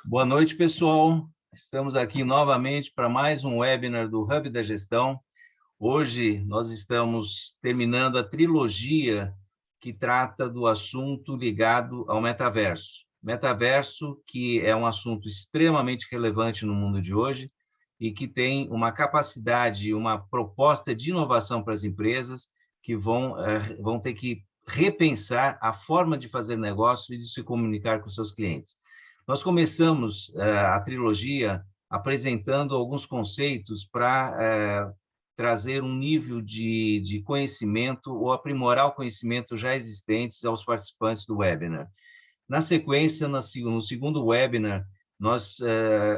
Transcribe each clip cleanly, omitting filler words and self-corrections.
Boa noite, pessoal. Estamos aqui novamente para mais um webinar do Hub da Gestão. Hoje nós estamos terminando a trilogia que trata do assunto ligado ao metaverso. Metaverso, que é um assunto extremamente relevante no mundo de hoje e que tem uma capacidade, uma proposta de inovação para as empresas que vão ter que repensar a forma de fazer negócio e de se comunicar com seus clientes. Nós começamos a trilogia apresentando alguns conceitos para trazer um nível de conhecimento ou aprimorar o conhecimento já existentes aos participantes do webinar. Na sequência, no segundo webinar, nós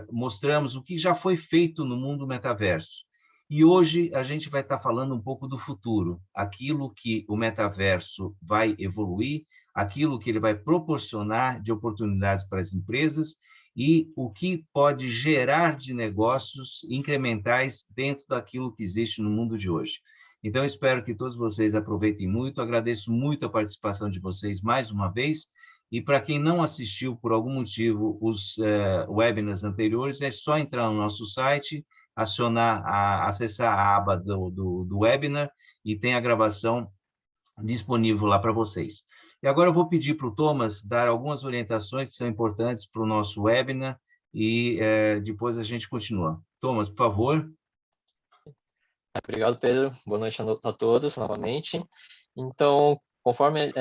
mostramos o que já foi feito no mundo metaverso. E hoje a gente vai estar falando um pouco do futuro, aquilo que o metaverso vai evoluir, aquilo que ele vai proporcionar de oportunidades para as empresas e o que pode gerar de negócios incrementais dentro daquilo que existe no mundo de hoje. Então, espero que todos vocês aproveitem muito, agradeço muito a participação de vocês mais uma vez, e para quem não assistiu por algum motivo os webinars anteriores, é só entrar no nosso site, acessar a aba do webinar e tem a gravação disponível lá para vocês. E agora eu vou pedir para o Thomas dar algumas orientações que são importantes para o nosso webinar e depois a gente continua. Thomas, por favor. Obrigado, Pedro. Boa noite a todos novamente. Então, conforme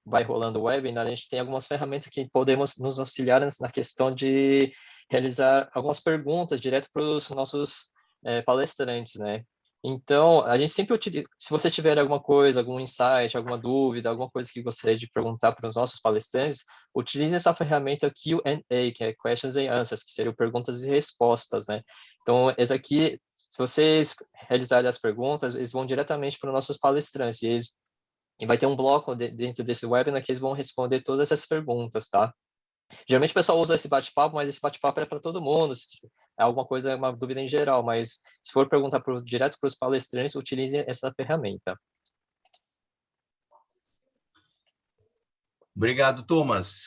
vai rolando o webinar, a gente tem algumas ferramentas que podemos nos auxiliar na questão de realizar algumas perguntas direto para os nossos palestrantes, né? Então, a gente sempre utiliza, se você tiver alguma coisa, algum insight, alguma dúvida, alguma coisa que gostaria de perguntar para os nossos palestrantes, utilize essa ferramenta Q&A, que é Questions and Answers, que seriam perguntas e respostas, né? Então, esse aqui, se vocês realizarem as perguntas, eles vão diretamente para os nossos palestrantes, e vai ter um bloco dentro desse webinar que eles vão responder todas essas perguntas, tá? Geralmente o pessoal usa esse bate-papo, mas esse bate-papo é para todo mundo, se é alguma coisa, uma dúvida em geral, mas se for perguntar direto para os palestrantes, utilize essa ferramenta. Obrigado, Thomas.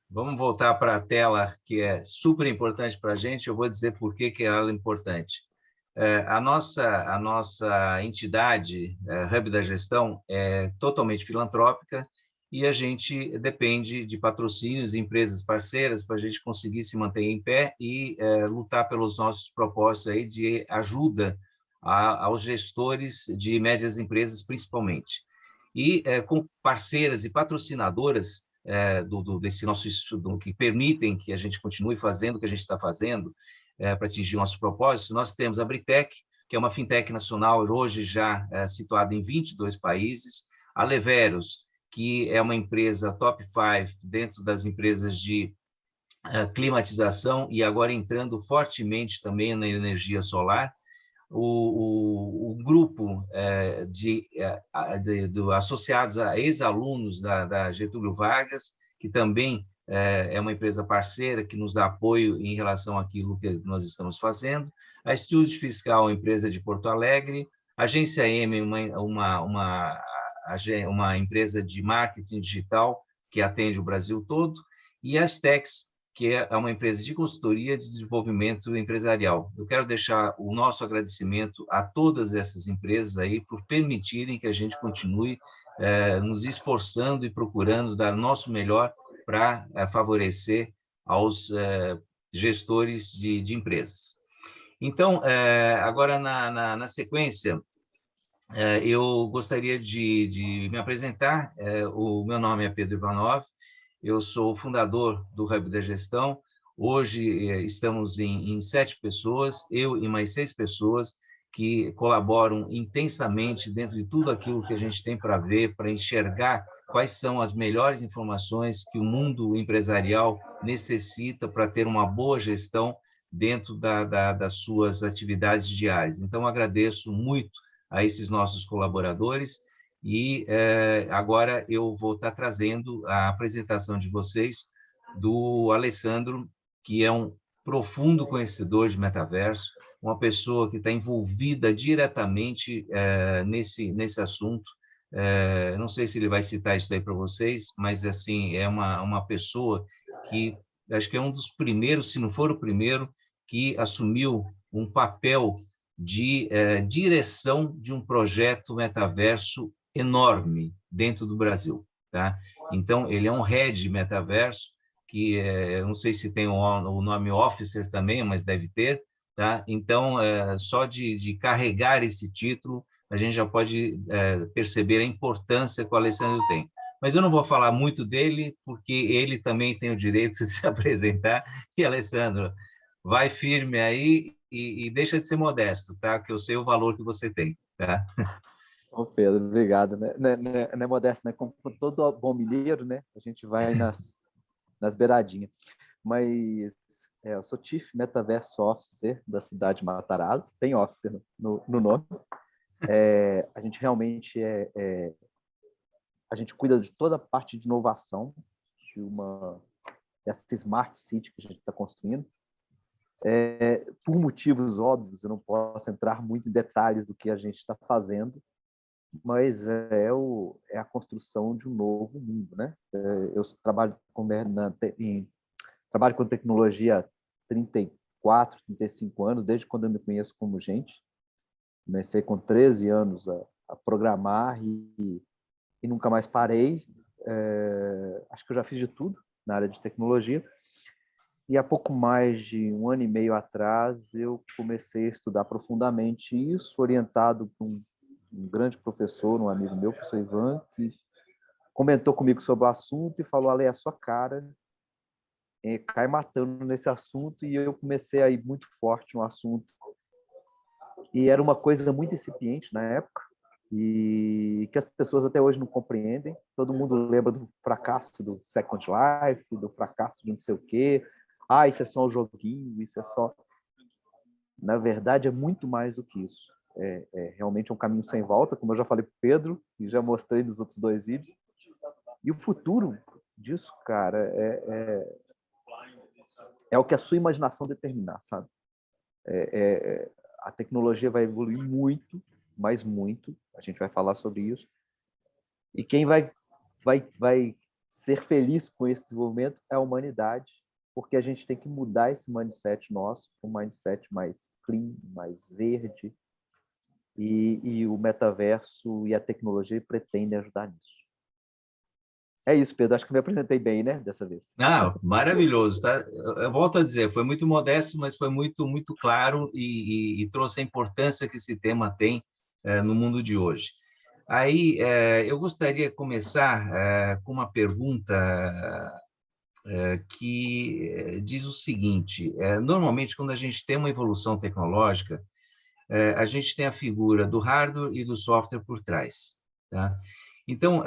Vamos voltar para a tela, que é super importante para a gente. Eu vou dizer por que ela é importante. A nossa entidade, Hub da Gestão, é totalmente filantrópica e a gente depende de patrocínios e empresas parceiras para a gente conseguir se manter em pé e lutar pelos nossos propósitos aí de ajuda aos gestores de médias empresas, principalmente. E com parceiras e patrocinadoras desse nosso estudo, que permitem que a gente continue fazendo o que a gente está fazendo, para atingir nossos propósitos, nós temos a Britec, que é uma fintech nacional, hoje já situada em 22 países, a Leveros, que é uma empresa top 5 dentro das empresas de climatização e agora entrando fortemente também na energia solar, o grupo de associados a ex-alunos da Getúlio Vargas, que também é uma empresa parceira que nos dá apoio em relação àquilo que nós estamos fazendo. A Estúdio Fiscal, empresa de Porto Alegre. A Agência M, uma empresa de marketing digital que atende o Brasil todo. E a Astex, que é uma empresa de consultoria de desenvolvimento empresarial. Eu quero deixar o nosso agradecimento a todas essas empresas aí por permitirem que a gente continue nos esforçando e procurando dar o nosso melhor para favorecer aos gestores de empresas. Então, agora na sequência, eu gostaria de me apresentar. O meu nome é Pedro Ivanov, eu sou o fundador do Hub da Gestão. Hoje estamos em 7 pessoas, eu e mais 6 pessoas que colaboram intensamente dentro de tudo aquilo que a gente tem para ver, para enxergar quais são as melhores informações que o mundo empresarial necessita para ter uma boa gestão dentro das suas atividades diárias. Então, agradeço muito a esses nossos colaboradores e agora eu vou estar trazendo a apresentação de vocês do Alessandro, que é um profundo conhecedor de metaverso, uma pessoa que está envolvida diretamente nesse assunto. Não sei se ele vai citar isso aí para vocês, mas assim é uma pessoa que eu acho que é um dos primeiros, se não for o primeiro, que assumiu um papel de direção de um projeto metaverso enorme dentro do Brasil, tá? Então, ele é um head metaverso, que eu não sei se tem o nome officer também, mas deve ter, tá? Então, só de carregar esse título, a gente já pode perceber a importância que o Alessandro tem. Mas eu não vou falar muito dele, porque ele também tem o direito de se apresentar. E, Alessandro, vai firme aí e deixa de ser modesto, tá? Que eu sei o valor que você tem, tá? Ô Pedro, obrigado. Não é modesto, né? Como todo bom mineiro, né? A gente vai nas beiradinhas. Mas eu sou Chief Metaverse Officer da cidade de Matarazzo, tem Officer no nome. A gente realmente a gente cuida de toda a parte de inovação dessa Smart City que a gente está construindo. Por motivos óbvios, eu não posso entrar muito em detalhes do que a gente está fazendo, mas é a construção de um novo mundo, né? Eu trabalho trabalho com tecnologia há 34, 35 anos, desde quando eu me conheço como gente. Comecei com 13 anos a programar e nunca mais parei. Acho que eu já fiz de tudo na área de tecnologia. E há pouco mais de 1 ano e meio atrás, eu comecei a estudar profundamente isso, orientado por um grande professor, um amigo meu, o professor Ivan, que comentou comigo sobre o assunto e falou: Ale, é a sua cara, cai matando nesse assunto. E eu comecei a ir muito forte no assunto. E era uma coisa muito incipiente na época, e que as pessoas até hoje não compreendem. Todo mundo lembra do fracasso do Second Life, do fracasso de não sei o quê. Isso é só um joguinho, isso é só... Na verdade, é muito mais do que isso. Realmente um caminho sem volta, como eu já falei para o Pedro, e já mostrei nos outros 2 vídeos. E o futuro disso, cara, é o que a sua imaginação determinar, sabe? A tecnologia vai evoluir muito, mas muito. A gente vai falar sobre isso. E quem vai ser feliz com esse desenvolvimento é a humanidade, porque a gente tem que mudar esse mindset nosso para um mindset mais clean, mais verde, e o metaverso e a tecnologia pretendem ajudar nisso. É isso, Pedro. Acho que me apresentei bem, né, dessa vez. Maravilhoso, tá? Eu volto a dizer, foi muito modesto, mas foi muito, muito claro e trouxe a importância que esse tema tem no mundo de hoje. Aí, eu gostaria de começar com uma pergunta que diz o seguinte: normalmente, quando a gente tem uma evolução tecnológica, a gente tem a figura do hardware e do software por trás, tá? Então,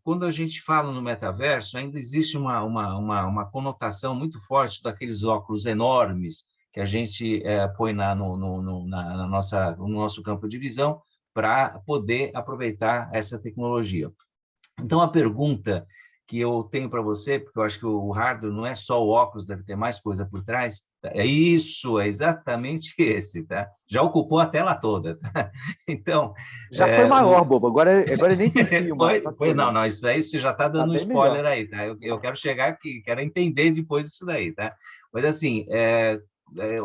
quando a gente fala no metaverso, ainda existe uma conotação muito forte daqueles óculos enormes que a gente põe no nosso campo de visão para poder aproveitar essa tecnologia. Então, a pergunta que eu tenho para você, porque eu acho que o hardware não é só o óculos, deve ter mais coisa por trás, é isso, é exatamente esse, tá? Já ocupou a tela toda, tá? Então... Já foi maior, bobo, agora nem tem fio mais. Não, isso aí você já está dando um spoiler melhor. aí, tá? Eu quero chegar aqui, quero entender depois disso daí, tá? Mas, assim,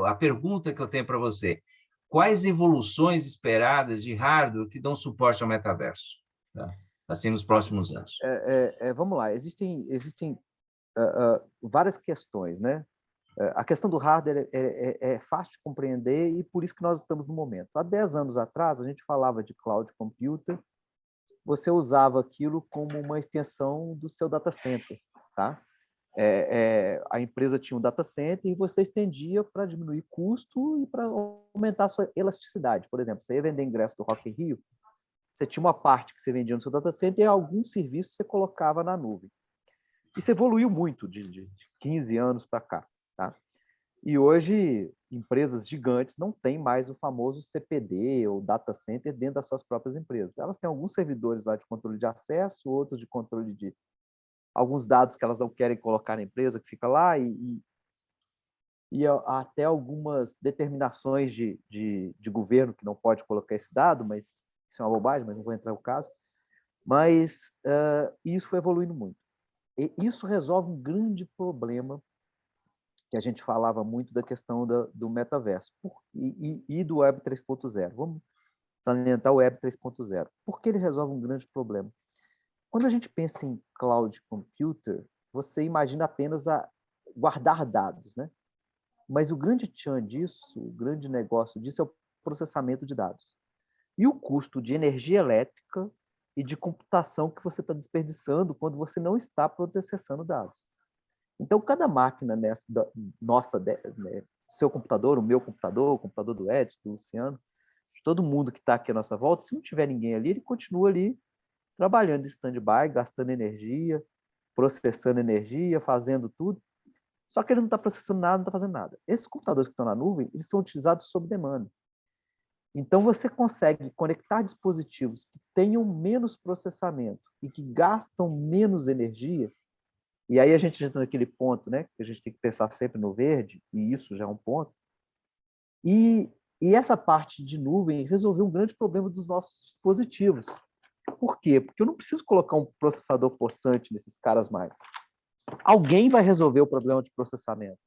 a pergunta que eu tenho para você: quais evoluções esperadas de hardware que dão suporte ao metaverso, tá? Assim, nos próximos anos? Vamos lá, existem várias questões, né? A questão do hardware é fácil de compreender e por isso que nós estamos no momento. Há 10 anos atrás, a gente falava de cloud computer, você usava aquilo como uma extensão do seu data center, tá? A empresa tinha um data center e você estendia para diminuir custo e para aumentar a sua elasticidade. Por exemplo, você ia vender ingresso do Rock in Rio, você tinha uma parte que você vendia no seu data center e algum serviço você colocava na nuvem. Isso evoluiu muito de 15 anos para cá, tá? E hoje, empresas gigantes não têm mais o famoso CPD ou data center dentro das suas próprias empresas. Elas têm alguns servidores lá de controle de acesso, outros de controle de alguns dados que elas não querem colocar na empresa, que fica lá, e até algumas determinações de governo que não pode colocar esse dado, mas isso é uma bobagem, mas não vou entrar no caso. Mas isso foi evoluindo muito. E isso resolve um grande problema que a gente falava muito da questão do metaverso e do Web 3.0. Vamos salientar o Web 3.0. Por que ele resolve um grande problema? Quando a gente pensa em cloud computer, você imagina apenas guardar dados, né? Mas o grande tchan disso, o grande negócio disso é o processamento de dados. E o custo de energia elétrica e de computação que você está desperdiçando quando você não está processando dados. Então, cada máquina nossa, seu computador, o meu computador, o computador do Ed, do Luciano, de todo mundo que está aqui à nossa volta, se não tiver ninguém ali, ele continua ali trabalhando em stand-by, gastando energia, processando energia, fazendo tudo. Só que ele não está processando nada, não está fazendo nada. Esses computadores que estão na nuvem, eles são utilizados sob demanda. Então, você consegue conectar dispositivos que tenham menos processamento e que gastam menos energia. E aí a gente entra naquele ponto, né, que a gente tem que pensar sempre no verde, e isso já é um ponto. E essa parte de nuvem resolveu um grande problema dos nossos dispositivos. Por quê? Porque eu não preciso colocar um processador possante nesses caras mais. Alguém vai resolver o problema de processamento.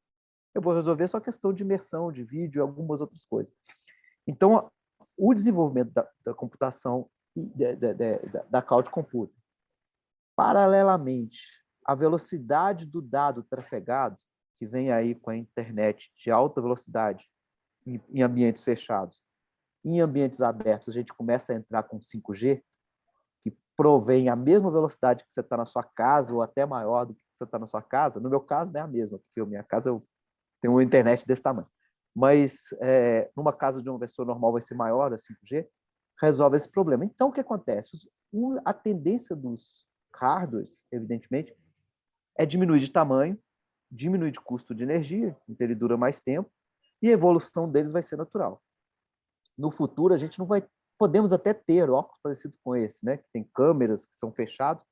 Eu vou resolver só a questão de imersão de vídeo e algumas outras coisas. Então, o desenvolvimento da computação da cloud computing, paralelamente, a velocidade do dado trafegado, que vem aí com a internet de alta velocidade em ambientes fechados, em ambientes abertos, a gente começa a entrar com 5G, que provém a mesma velocidade que você está na sua casa, ou até maior do que você está na sua casa. No meu caso, não é a mesma, porque na minha casa eu tenho uma internet desse tamanho. Mas numa casa de uma pessoa normal vai ser maior, a 5G, resolve esse problema. Então, o que acontece? A tendência dos hardwares, evidentemente, é diminuir de tamanho, diminuir de custo de energia, então ele dura mais tempo, e a evolução deles vai ser natural. No futuro, a gente não vai... Podemos até ter óculos parecidos com esse, né? Que tem câmeras que são fechados,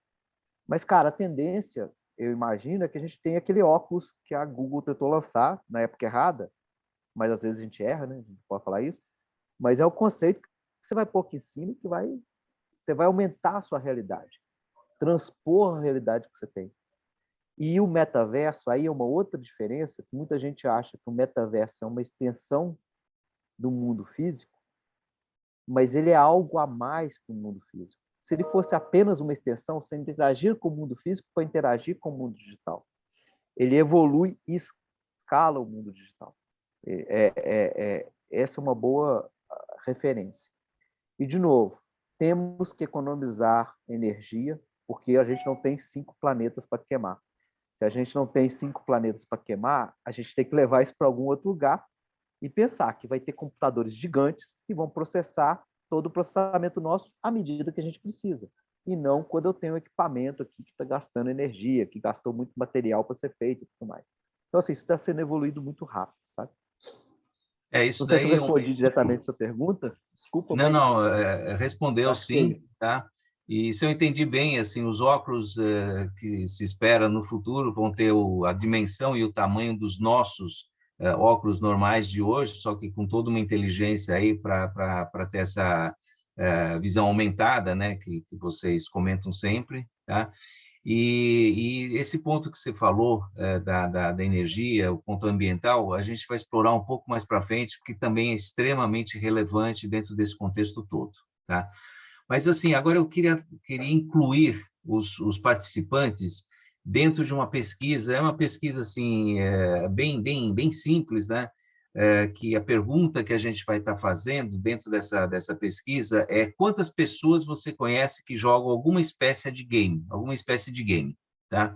mas, cara, a tendência, eu imagino, é que a gente tenha aquele óculos que a Google tentou lançar na época errada, mas às vezes a gente erra, né? A gente pode falar isso, mas é o conceito que você vai pôr aqui em cima que você vai aumentar a sua realidade, transpor a realidade que você tem. E o metaverso, aí é uma outra diferença, que muita gente acha que o metaverso é uma extensão do mundo físico, mas ele é algo a mais que o mundo físico. Se ele fosse apenas uma extensão, sem interagir com o mundo físico para interagir com o mundo digital. Ele evolui e escala o mundo digital. Essa é uma boa referência. E, de novo, temos que economizar energia, porque a gente não tem 5 planetas para queimar. Se a gente não tem 5 planetas para queimar, a gente tem que levar isso para algum outro lugar e pensar que vai ter computadores gigantes que vão processar todo o processamento nosso à medida que a gente precisa. E não quando eu tenho um equipamento aqui que está gastando energia, que gastou muito material para ser feito e tudo mais. Então, assim, isso está sendo evoluído muito rápido, sabe? Isso não sei se eu daí respondi diretamente a sua pergunta, desculpa, Não, mas... não, respondeu acho que é sim, isso. tá? E se eu entendi bem, assim, os óculos que se espera no futuro vão ter a dimensão e o tamanho dos nossos óculos normais de hoje, só que com toda uma inteligência aí para ter essa visão aumentada, né, que vocês comentam sempre, tá? E esse ponto que você falou da energia, o ponto ambiental, a gente vai explorar um pouco mais para frente, porque também é extremamente relevante dentro desse contexto todo, tá? Mas, assim, agora eu queria incluir os participantes dentro de uma pesquisa, é uma pesquisa, assim, bem simples, né? Que a pergunta que a gente vai estar fazendo dentro dessa pesquisa é quantas pessoas você conhece que jogam alguma espécie de game, tá?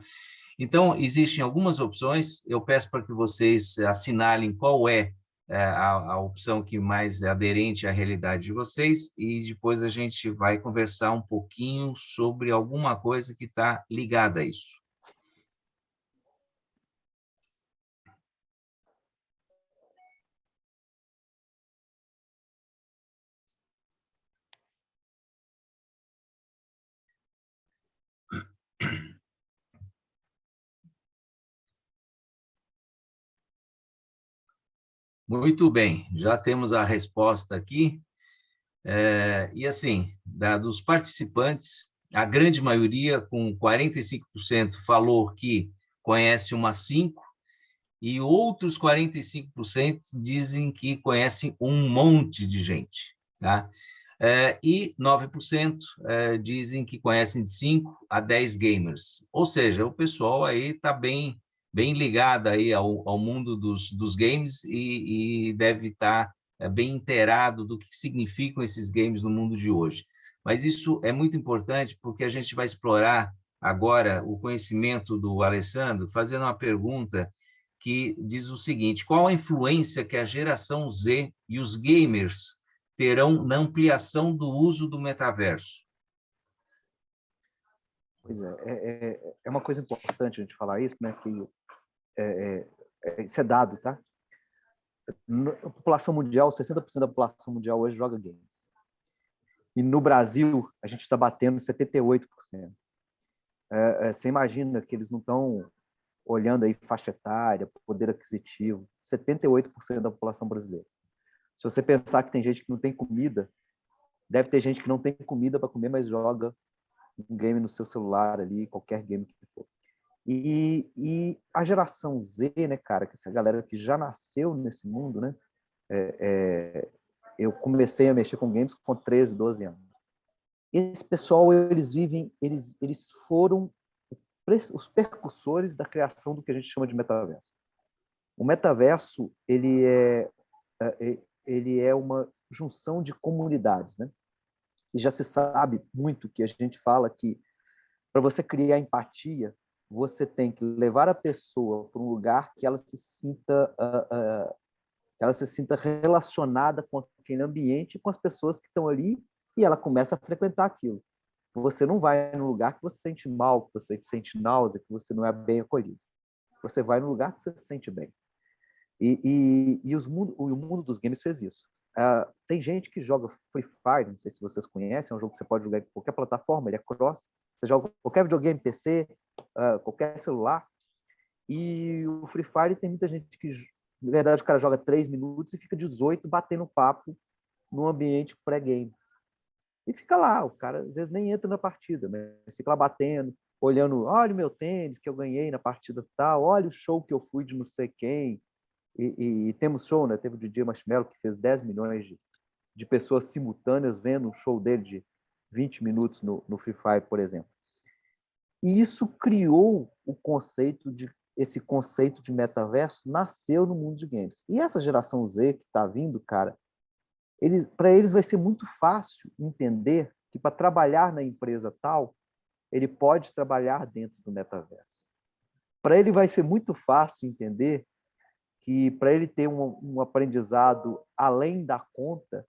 Então, existem algumas opções, eu peço para que vocês assinalem qual é a opção que mais é aderente à realidade de vocês e depois a gente vai conversar um pouquinho sobre alguma coisa que está ligada a isso. Muito bem, já temos a resposta aqui. E assim, dos participantes, a grande maioria, com 45%, falou que conhece umas 5, e outros 45% dizem que conhecem um monte de gente, tá? E 9% dizem que conhecem de 5 a 10 gamers. Ou seja, o pessoal aí está bem ligado aí ao mundo dos games e deve estar bem inteirado do que significam esses games no mundo de hoje. Mas isso é muito importante porque a gente vai explorar agora o conhecimento do Alessandro fazendo uma pergunta que diz o seguinte: qual a influência que a geração Z e os gamers terão na ampliação do uso do metaverso? Pois é uma coisa importante a gente falar isso, né? Que isso é dado, tá? A população mundial, 60% da população mundial hoje joga games. E no Brasil, a gente está batendo 78%. Você imagina que eles não estão olhando aí faixa etária, poder aquisitivo, 78% da população brasileira. Se você pensar que tem gente que não tem comida, deve ter gente que não tem comida para comer, mas joga um game no seu celular ali, qualquer game que for. E a geração Z, né, cara, que essa galera que já nasceu nesse mundo, né? Eu comecei a mexer com games com 13, 12 anos. Esse pessoal, eles foram os percussores da criação do que a gente chama de metaverso. O metaverso, ele é uma junção de comunidades, né? E já se sabe muito que a gente fala que para você criar empatia, você tem que levar a pessoa para um lugar que ela se sinta relacionada com aquele ambiente e com as pessoas que estão ali e ela começa a frequentar aquilo. Você não vai num lugar que você se sente mal, que você se sente náusea, que você não é bem acolhido. Você vai num lugar que você se sente bem. O mundo dos games fez isso. Tem gente que joga Free Fire, não sei se vocês conhecem, é um jogo que você pode jogar em qualquer plataforma, ele é cross. Você joga qualquer videogame, PC, qualquer celular. E o Free Fire tem muita gente que, na verdade, o cara joga 3 minutos e fica 18 batendo papo num ambiente pré-game. E fica lá, o cara às vezes nem entra na partida, mas fica lá batendo, olhando, olha o meu tênis que eu ganhei na partida tal, olha o show que eu fui de não sei quem. E temos show, né? Teve o DJ Marshmello que fez 10 milhões de pessoas simultâneas vendo um show dele de 20 minutos no Free Fire, por exemplo. E isso criou esse conceito de metaverso nasceu no mundo de games. E essa geração Z que está vindo, cara, para eles vai ser muito fácil entender que para trabalhar na empresa tal, ele pode trabalhar dentro do metaverso. Para ele vai ser muito fácil entender que para ele ter um aprendizado além da conta,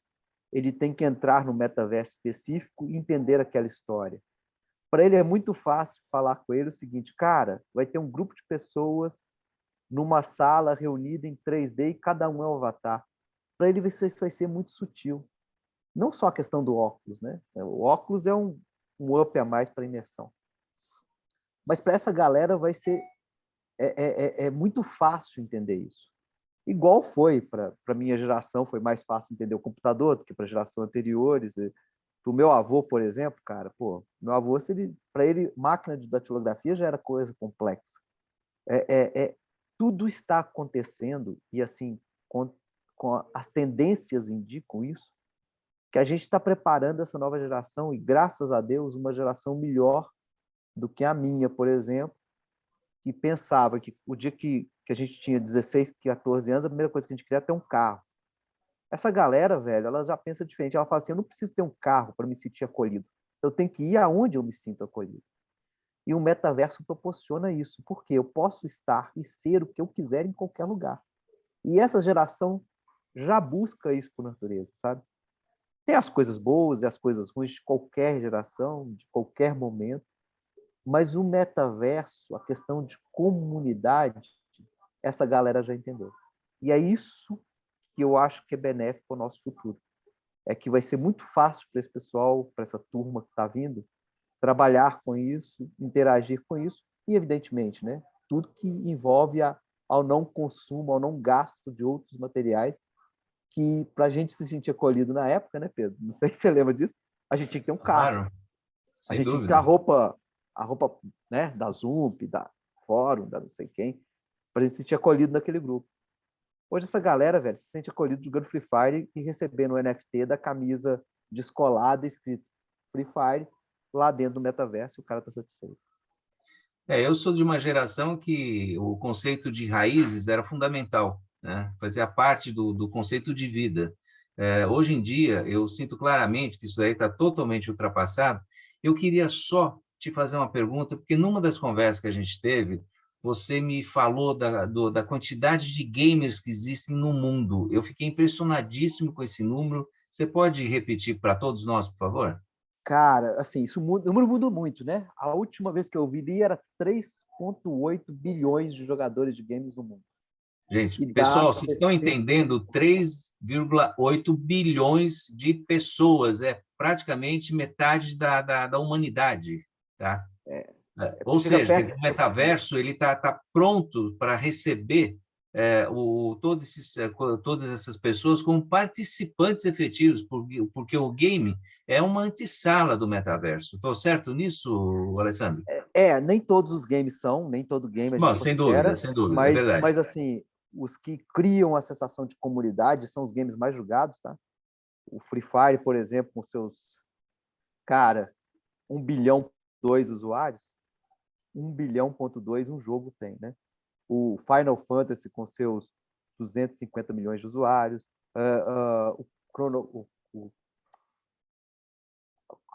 ele tem que entrar no metaverso específico e entender aquela história. Para ele é muito fácil falar com ele o seguinte, cara, vai ter um grupo de pessoas numa sala reunida em 3D e cada um é um avatar. Para ele isso vai ser muito sutil. Não só a questão do óculos, né? O óculos é um up a mais para a imersão. Mas para essa galera vai ser muito fácil entender isso. Igual foi para a minha geração, foi mais fácil entender o computador do que para a geração anteriores. Para o meu avô, por exemplo, cara, meu avô, para ele, máquina de datilografia já era coisa complexa. Tudo está acontecendo e, assim, com as tendências indicam isso, que a gente está preparando essa nova geração e, graças a Deus, uma geração melhor do que a minha, por exemplo, que pensava que o dia que a gente tinha 16, 14 anos, a primeira coisa que a gente queria era ter um carro. Essa galera, velho, ela já pensa diferente. Ela fala assim, eu não preciso ter um carro para me sentir acolhido. Eu tenho que ir aonde eu me sinto acolhido. E o metaverso proporciona isso, porque eu posso estar e ser o que eu quiser em qualquer lugar. E essa geração já busca isso por natureza, sabe? Tem as coisas boas e as coisas ruins de qualquer geração, de qualquer momento, mas o metaverso, a questão de comunidade, essa galera já entendeu. E é isso que eu acho que é benéfico para o nosso futuro. É que vai ser muito fácil para esse pessoal, para essa turma que está vindo, trabalhar com isso, interagir com isso, e, evidentemente, né, tudo que envolve ao não consumo, ao não gasto de outros materiais, que para a gente se sentir acolhido na época, né, Pedro? Não sei se você lembra disso, a gente tinha que ter um carro. Claro, A sem gente tinha que ter dúvida. a roupa, né, da Zump, da Fórum, da não sei quem. para a gente se sentir acolhido naquele grupo. Hoje essa galera, velho, se sente acolhido jogando Free Fire e recebendo o NFT da camisa descolada escrito Free Fire lá dentro do metaverso, e o cara está satisfeito. Eu sou de uma geração que o conceito de raízes era fundamental, né? Fazia parte do conceito de vida. Hoje em dia, eu sinto claramente que isso aí está totalmente ultrapassado. Eu queria só te fazer uma pergunta, porque numa das conversas que a gente teve, você me falou da quantidade de gamers que existem no mundo. Eu fiquei impressionadíssimo com esse número. Você pode repetir para todos nós, por favor? Cara, assim, isso muda, o número mudou muito, né? A última vez que eu vi era 3,8 bilhões de jogadores de games no mundo. Gente, E dá pessoal, vocês estão entendendo? 3,8 bilhões de pessoas, é praticamente metade da humanidade, tá? Ou chega seja, quer dizer, perto. o metaverso ele tá pronto para receber todas essas pessoas como participantes efetivos, porque o game é uma antessala do metaverso. Estou certo nisso, Alessandro? Nem todos os games são, nem todo game a Bom, gente considera, sem dúvida, é mas, verdade. mas assim, os que criam a sensação de comunidade são os games mais jogados, tá? O Free Fire, por exemplo, com seus, cara, 1 bilhão 2 usuários, 1,2 bilhão um jogo tem, né? O Final Fantasy com seus 250 milhões de usuários, o Chrono,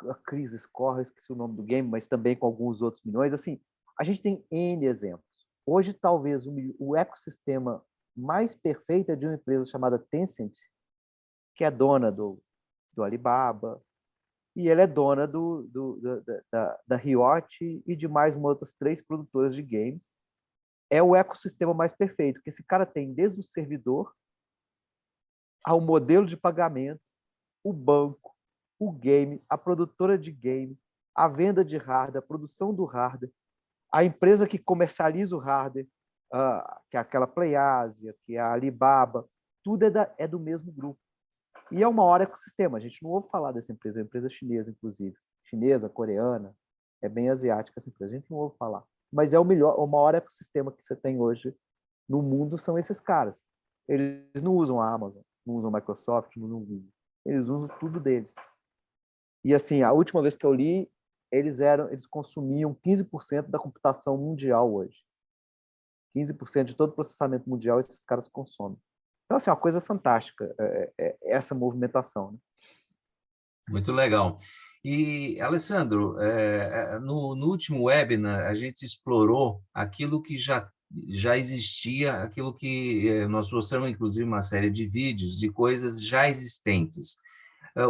a Crisis Core, esqueci o nome do game, mas também com alguns outros milhões. Assim, a gente tem N exemplos. Hoje, talvez, o ecossistema mais perfeito é de uma empresa chamada Tencent, que é dona do Alibaba, e ela é dona da Riot e de mais uma outras 3 produtoras de games. É o ecossistema mais perfeito, que esse cara tem desde o servidor ao modelo de pagamento, o banco, o game, a produtora de game, a venda de hardware, a produção do hardware, a empresa que comercializa o hardware, que é aquela PlayAsia, que é a Alibaba, tudo é do mesmo grupo. E é o maior ecossistema. A gente não ouve falar dessa empresa, é uma empresa chinesa, inclusive. Chinesa, coreana, é bem asiática essa empresa. A gente não ouve falar. Mas é o maior ecossistema que você tem hoje no mundo são esses caras. Eles não usam a Amazon, não usam a Microsoft, não usam o Google. Eles usam tudo deles. E assim, a última vez que eu li, eles consumiam 15% da computação mundial hoje. 15% de todo o processamento mundial esses caras consomem. Então, assim, é uma coisa fantástica essa movimentação. Né? Muito legal. E, Alessandro, no último webinar, a gente explorou aquilo que já existia, aquilo que nós mostramos, inclusive, uma série de vídeos de coisas já existentes.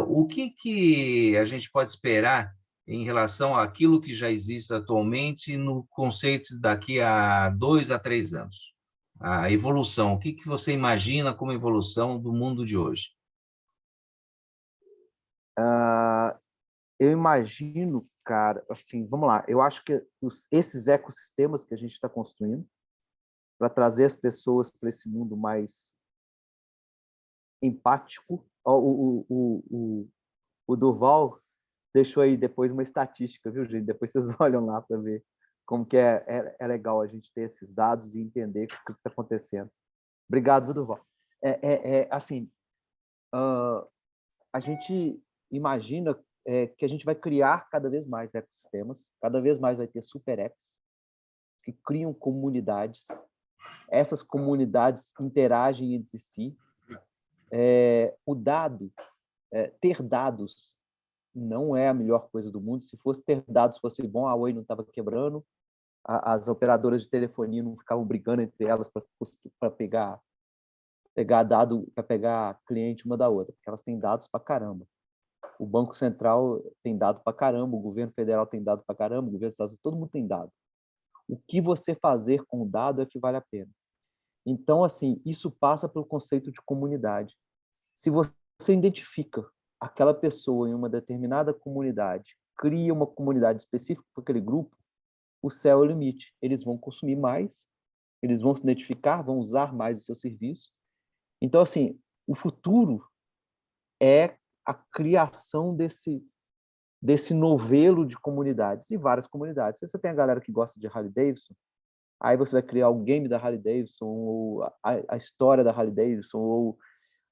O que a gente pode esperar em relação àquilo que já existe atualmente no conceito daqui a 2 a 3 anos? A evolução, o que você imagina como evolução do mundo de hoje? Eu imagino, cara, assim, vamos lá, eu acho que esses ecossistemas que a gente está construindo para trazer as pessoas para esse mundo mais empático, o Durval deixou aí depois uma estatística, viu, gente? Depois vocês olham lá para ver como que é legal a gente ter esses dados e entender o que está acontecendo. Obrigado, Durval. Assim, a gente imagina que a gente vai criar cada vez mais ecossistemas, cada vez mais vai ter super apps que criam comunidades. Essas comunidades interagem entre si. Ter dados não é a melhor coisa do mundo. Se fosse ter dados fosse bom, a Oi não estava quebrando, as operadoras de telefonia não ficavam brigando entre elas para pegar dado, para pegar cliente uma da outra, porque elas têm dados para caramba. O Banco Central tem dado para caramba, o governo federal tem dado para caramba, o governo dos Estados Unidos, todo mundo tem dado. O que você fazer com o dado é que vale a pena. Então, assim, isso passa pelo conceito de comunidade. Se você identifica aquela pessoa em uma determinada comunidade, cria uma comunidade específica para aquele grupo, o céu é o limite. Eles vão consumir mais, eles vão se identificar, vão usar mais o seu serviço. Então, assim, o futuro é a criação desse novelo de comunidades, e várias comunidades. Você tem a galera que gosta de Harley Davidson, Aí você vai criar o game da Harley Davidson, ou a história da Harley Davidson, ou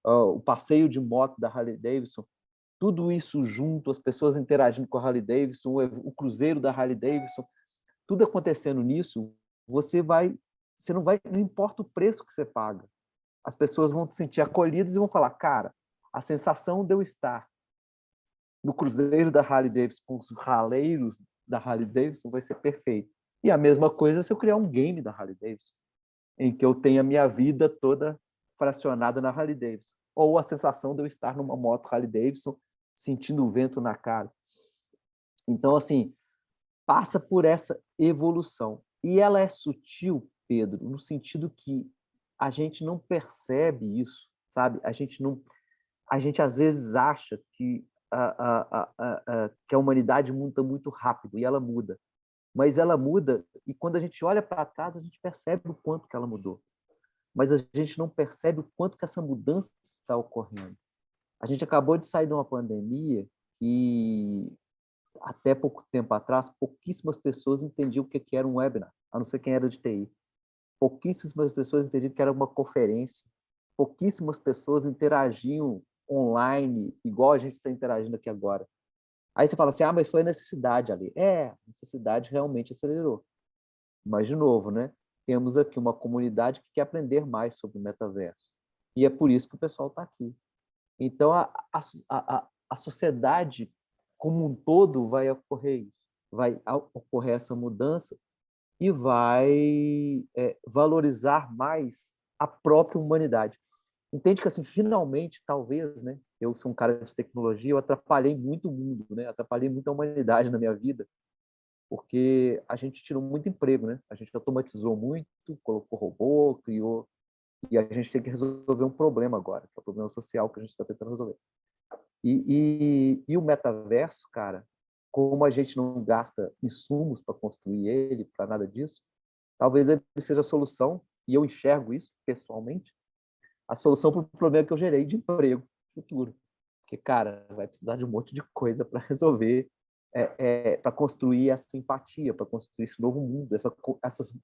o passeio de moto da Harley Davidson. Tudo isso junto, as pessoas interagindo com a Harley Davidson, o cruzeiro da Harley Davidson, tudo acontecendo nisso, não importa o preço que você paga, as pessoas vão se sentir acolhidas e vão falar, cara, a sensação de eu estar no cruzeiro da Harley Davidson com os raleiros da Harley Davidson vai ser perfeito. E a mesma coisa se eu criar um game da Harley Davidson, em que eu tenha a minha vida toda fracionada na Harley Davidson. Ou a sensação de eu estar numa moto Harley Davidson, sentindo o vento na cara. Então, assim, passa por essa evolução. E ela é sutil, Pedro, no sentido que a gente não percebe isso, sabe? A gente às vezes acha que que a humanidade muda muito rápido, e ela muda. Mas ela muda, e quando a gente olha para trás, a gente percebe o quanto que ela mudou. Mas a gente não percebe o quanto que essa mudança está ocorrendo. A gente acabou de sair de uma pandemia e, até pouco tempo atrás, pouquíssimas pessoas entendiam o que era um webinar, a não ser quem era de TI. Pouquíssimas pessoas entendiam que era uma conferência. Pouquíssimas pessoas interagiam online, igual a gente está interagindo aqui agora. Aí você fala assim, mas foi necessidade ali. A necessidade realmente acelerou. Mas, de novo, né? Temos aqui uma comunidade que quer aprender mais sobre o metaverso. E é por isso que o pessoal está aqui. Então, a sociedade como um todo vai ocorrer isso. Vai ocorrer essa mudança e vai valorizar mais a própria humanidade. Entende que, assim, finalmente, talvez, né? Eu sou um cara de tecnologia, eu atrapalhei muito o mundo, né? Atrapalhei muito a humanidade na minha vida, porque a gente tirou muito emprego, né? A gente automatizou muito, colocou robô, criou, e a gente tem que resolver um problema agora, que é o problema social que a gente está tentando resolver. E o metaverso, cara, como a gente não gasta insumos para construir ele, para nada disso, talvez ele seja a solução, e eu enxergo isso pessoalmente, a solução para o problema que eu gerei de emprego futuro. Porque, cara, vai precisar de um monte de coisa para resolver, para construir essa empatia, para construir esse novo mundo, essas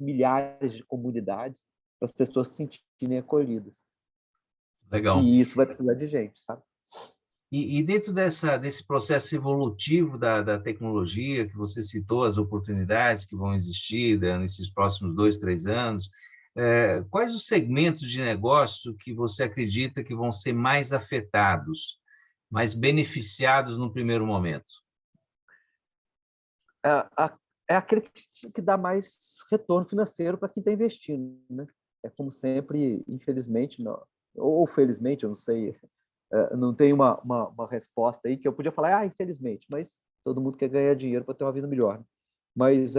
milhares de comunidades, para as pessoas se sentirem acolhidas. Legal. E isso vai precisar de gente, sabe? E dentro desse processo evolutivo da tecnologia, que você citou, as oportunidades que vão existir, né, nesses próximos 2, 3 anos, quais os segmentos de negócio que você acredita que vão ser mais afetados, mais beneficiados no primeiro momento? É aquele que dá mais retorno financeiro para quem está investindo, né? É como sempre, infelizmente, não, ou felizmente, eu não sei, não tem uma resposta aí que eu podia falar, infelizmente, mas todo mundo quer ganhar dinheiro para ter uma vida melhor. Né? Mas,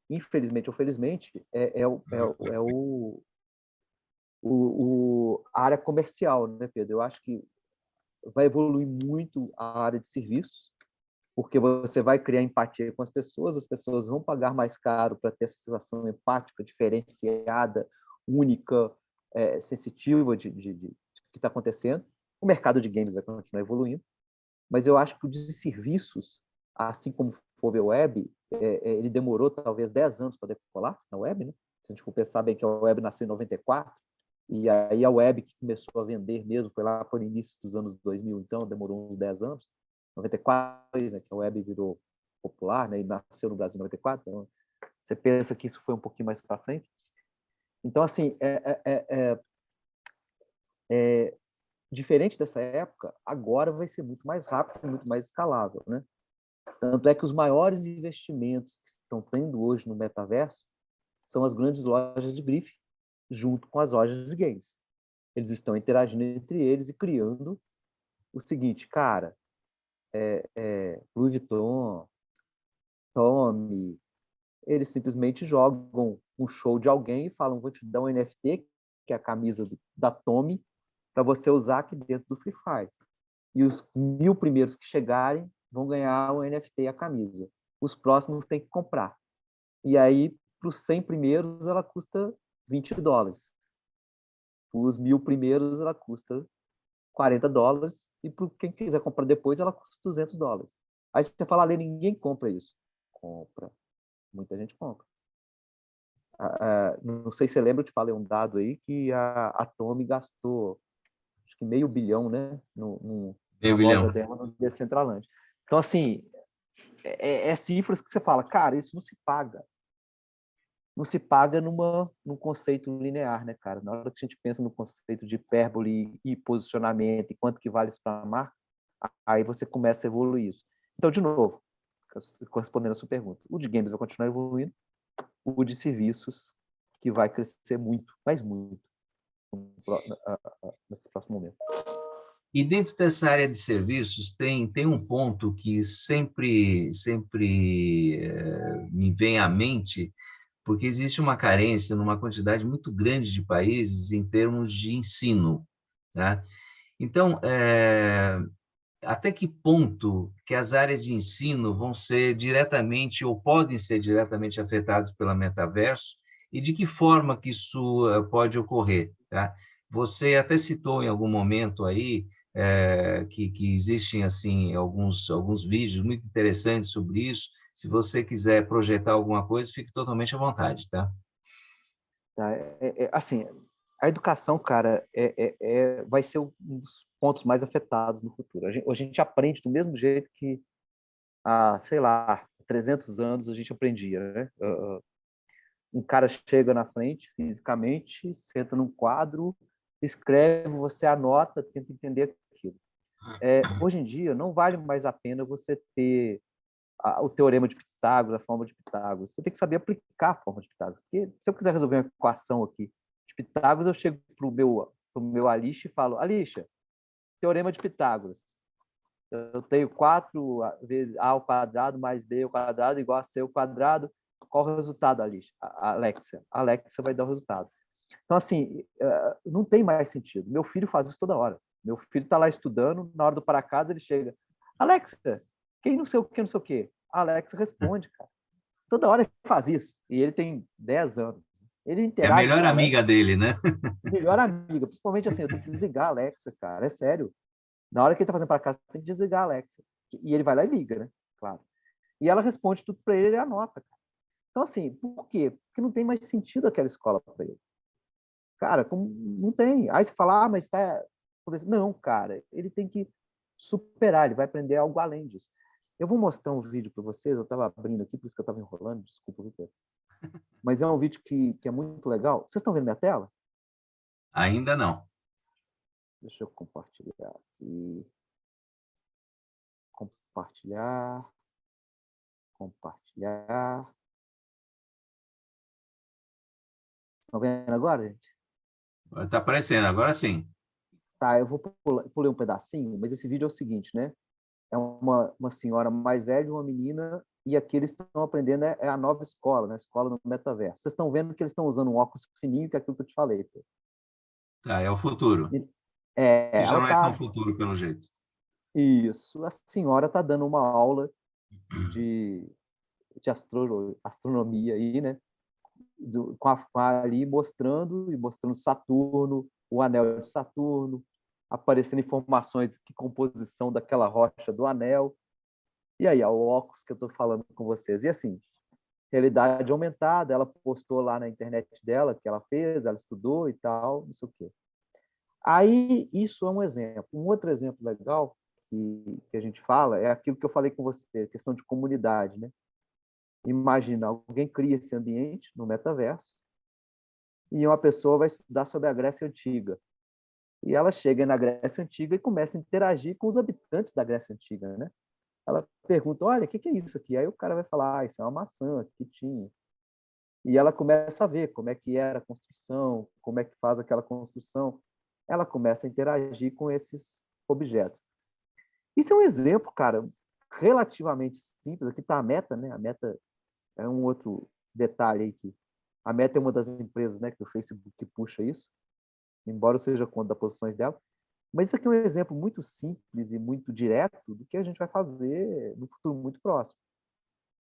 infelizmente ou felizmente, a área comercial, né, Pedro? Eu acho que vai evoluir muito a área de serviços, porque você vai criar empatia com as pessoas vão pagar mais caro para ter essa sensação empática, diferenciada, única, sensitiva de que está acontecendo. O mercado de games vai continuar evoluindo, mas eu acho que o de serviços, assim como foi a web, ele demorou talvez 10 anos para decolar na web, né? Se a gente for pensar bem que a web nasceu em 94, e aí a web que começou a vender mesmo foi lá para o início dos anos 2000, então demorou uns 10 anos. 94, né, que a web virou popular, né, e nasceu no Brasil em 94, então você pensa que isso foi um pouquinho mais para frente. Então, assim, diferente dessa época, agora vai ser muito mais rápido, muito mais escalável, né? Tanto é que os maiores investimentos que estão tendo hoje no metaverso são as grandes lojas de grife, junto com as lojas de games. Eles estão interagindo entre eles e criando o seguinte, cara, Louis Vuitton, Tommy, eles simplesmente jogam um show de alguém e falam, vou te dar um NFT, que é a camisa da Tommy, para você usar aqui dentro do Free Fire. E os 1000 primeiros que chegarem vão ganhar o NFT e a camisa. Os próximos têm que comprar. E aí, para os 100 primeiros, ela custa $20. Os 1000 primeiros, ela custa $40. E para quem quiser comprar depois, ela custa $200. Aí você fala, ninguém compra isso. Compra. Muita gente compra. Não sei se você lembra, eu te falei um dado aí que a Atomy gastou acho que $500 milhão, né, Meio na loja bilhão. dela no Decentraland. Então, assim, é cifras que você fala, cara, isso não se paga. Não se paga num conceito linear, né, cara? Na hora que a gente pensa no conceito de hipérbole e posicionamento e quanto que vale isso para a marca, aí você começa a evoluir isso. Então, de novo, correspondendo à sua pergunta, o de games vai continuar evoluindo, o de serviços que vai crescer muito, mas muito, nesse próximo momento. E dentro dessa área de serviços tem um ponto que sempre me vem à mente, porque existe uma carência numa quantidade muito grande de países em termos de ensino, tá? Então, até que ponto que as áreas de ensino vão ser diretamente ou podem ser diretamente afetadas pela metaverso e de que forma que isso pode ocorrer, tá? Você até citou em algum momento aí que existem assim alguns vídeos muito interessantes sobre isso. Se você quiser projetar alguma coisa, fique totalmente à vontade, tá? Tá? Assim, a educação, cara, vai ser um dos pontos mais afetados no futuro. A gente aprende do mesmo jeito que há, sei lá, 300 anos a gente aprendia, né? Um cara chega na frente, fisicamente, senta num quadro, escreve, você anota, tenta entender aquilo. Hoje em dia, não vale mais a pena você ter o teorema de Pitágoras, a forma de Pitágoras. Você tem que saber aplicar a forma de Pitágoras. Porque se eu quiser resolver uma equação aqui de Pitágoras, eu chego para o meu Alixa e falo, Alixa, teorema de Pitágoras. Eu tenho 4 vezes a ao quadrado mais b ao quadrado igual a c ao quadrado. Qual o resultado, Alixa? A Alexa. A Alexa vai dar o resultado. Então, assim, não tem mais sentido. Meu filho faz isso toda hora. Meu filho está lá estudando, na hora do para casa ele chega, Alexa, quem não sei o que, não sei o que. A Alexa responde, cara. Toda hora ele faz isso. E ele tem 10 anos. Ele É a interage melhor com a amiga Alexa, dele, né? melhor amiga. Principalmente assim, eu tenho que desligar a Alexa, cara. É sério. Na hora que ele tá fazendo para casa, tem que desligar a Alexa. E ele vai lá e liga, né? Claro. E ela responde tudo para ele, ele anota, cara. Então, assim, por quê? Porque não tem mais sentido aquela escola para ele. Cara, como, não tem. Aí você fala, mas tá. Não, cara, ele tem que superar, ele vai aprender algo além disso. Eu vou mostrar um vídeo para vocês, eu estava abrindo aqui, por isso que eu estava enrolando, desculpa, Vitor. Mas é um vídeo que é muito legal. Vocês estão vendo minha tela? Ainda não. Deixa eu compartilhar aqui. Compartilhar. Compartilhar. Estão vendo agora, gente? Está aparecendo, agora sim. Tá, eu vou pulei um pedacinho, mas esse vídeo é o seguinte, né? É uma senhora mais velha, uma menina, e aqui eles estão aprendendo é a nova escola, né? A escola no metaverso. Vocês estão vendo que eles estão usando um óculos fininho, que é aquilo que eu te falei. Tá, é o futuro. Que já Ela não é tão tá. futuro, pelo jeito. Isso, a senhora está dando uma aula de, astronomia aí, né? Ali mostrando Saturno, o anel de Saturno, aparecendo informações de que composição daquela rocha do anel. E aí, o óculos que eu estou falando com vocês. E assim, realidade aumentada, ela postou lá na internet dela que ela fez, ela estudou e tal, não sei o quê. Aí, isso é um exemplo. Um outro exemplo legal que a gente fala é aquilo que eu falei com você, a questão de comunidade, né? Imagina, alguém cria esse ambiente no metaverso e uma pessoa vai estudar sobre a Grécia Antiga. E ela chega na Grécia Antiga e começa a interagir com os habitantes da Grécia Antiga, né? Ela pergunta, olha, o que é isso aqui? Aí o cara vai falar, isso é uma maçã que tinha. E ela começa a ver como é que era a construção, como é que faz aquela construção. Ela começa a interagir com esses objetos. Isso é um exemplo, cara, relativamente simples. Aqui está a Meta, né? A Meta é um outro detalhe aí que a Meta é uma das empresas, né, que o Facebook puxa isso, embora eu seja contra das posições dela. Mas isso aqui é um exemplo muito simples e muito direto do que a gente vai fazer no futuro muito próximo.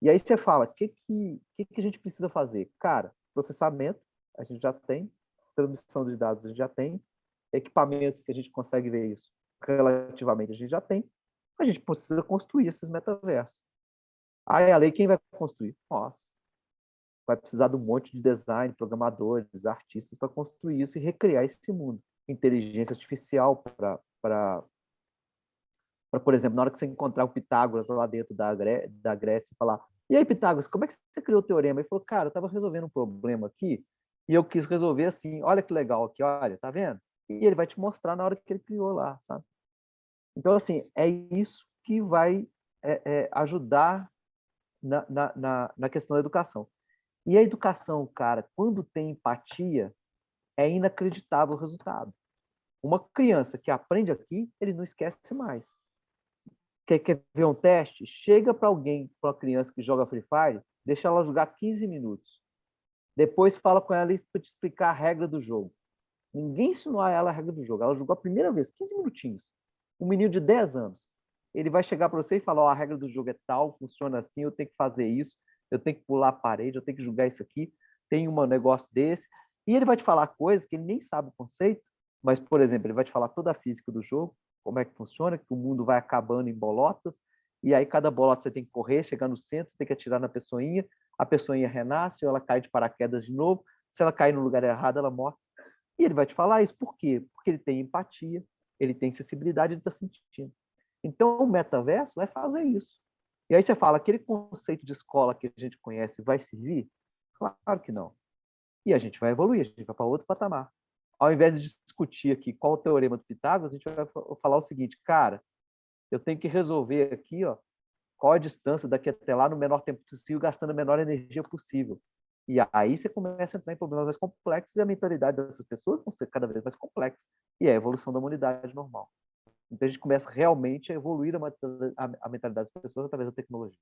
E aí você fala, o que a gente precisa fazer? Cara, processamento, a gente já tem, transmissão de dados, a gente já tem, equipamentos que a gente consegue ver isso relativamente, a gente já tem, a gente precisa construir esses metaversos. Aí a lei, quem vai construir? Nós. vai precisar de um monte de design, programadores, artistas para construir isso e recriar esse mundo. Inteligência artificial para, por exemplo, na hora que você encontrar o Pitágoras lá dentro da Grécia e falar: e aí, Pitágoras, como é que você criou o teorema? Ele falou: cara, eu estava resolvendo um problema aqui e eu quis resolver assim. Olha que legal aqui, olha, tá vendo? E ele vai te mostrar na hora que ele criou lá, sabe? Então, assim, é isso que vai ajudar na questão da educação. E a educação, cara, quando tem empatia, é inacreditável o resultado. Uma criança que aprende aqui, ele não esquece mais. Quer ver um teste? Chega para alguém, para uma criança que joga Free Fire, deixa ela jogar 15 minutos. Depois fala com ela para te explicar a regra do jogo. Ninguém ensinou a ela a regra do jogo. Ela jogou a primeira vez, 15 minutinhos. Um menino de 10 anos. Ele vai chegar para você e falar: oh, a regra do jogo é tal, funciona assim, eu tenho que fazer isso, eu tenho que pular a parede, eu tenho que jogar isso aqui, tem um negócio desse. E ele vai te falar coisas que ele nem sabe o conceito, mas, por exemplo, ele vai te falar toda a física do jogo, como é que funciona, que o mundo vai acabando em bolotas, e aí cada bolota você tem que correr, chegar no centro, você tem que atirar na pessoinha, a pessoinha renasce, ou ela cai de paraquedas de novo, se ela cair no lugar errado, ela morre. E ele vai te falar isso por quê? Porque ele tem empatia, ele tem sensibilidade, ele está sentindo. Então, o metaverso vai fazer isso. E aí você fala: aquele conceito de escola que a gente conhece vai servir? Claro que não. E a gente vai evoluir, a gente vai para outro patamar. Ao invés de discutir aqui qual o teorema do Pitágoras, a gente vai falar o seguinte: cara, eu tenho que resolver aqui, ó, qual a distância daqui até lá no menor tempo possível, gastando a menor energia possível. E aí você começa a entrar em problemas mais complexos e a mentalidade dessas pessoas vão ser cada vez mais complexa. E é a evolução da humanidade normal. Então a gente começa realmente a evoluir a mentalidade das pessoas através da tecnologia.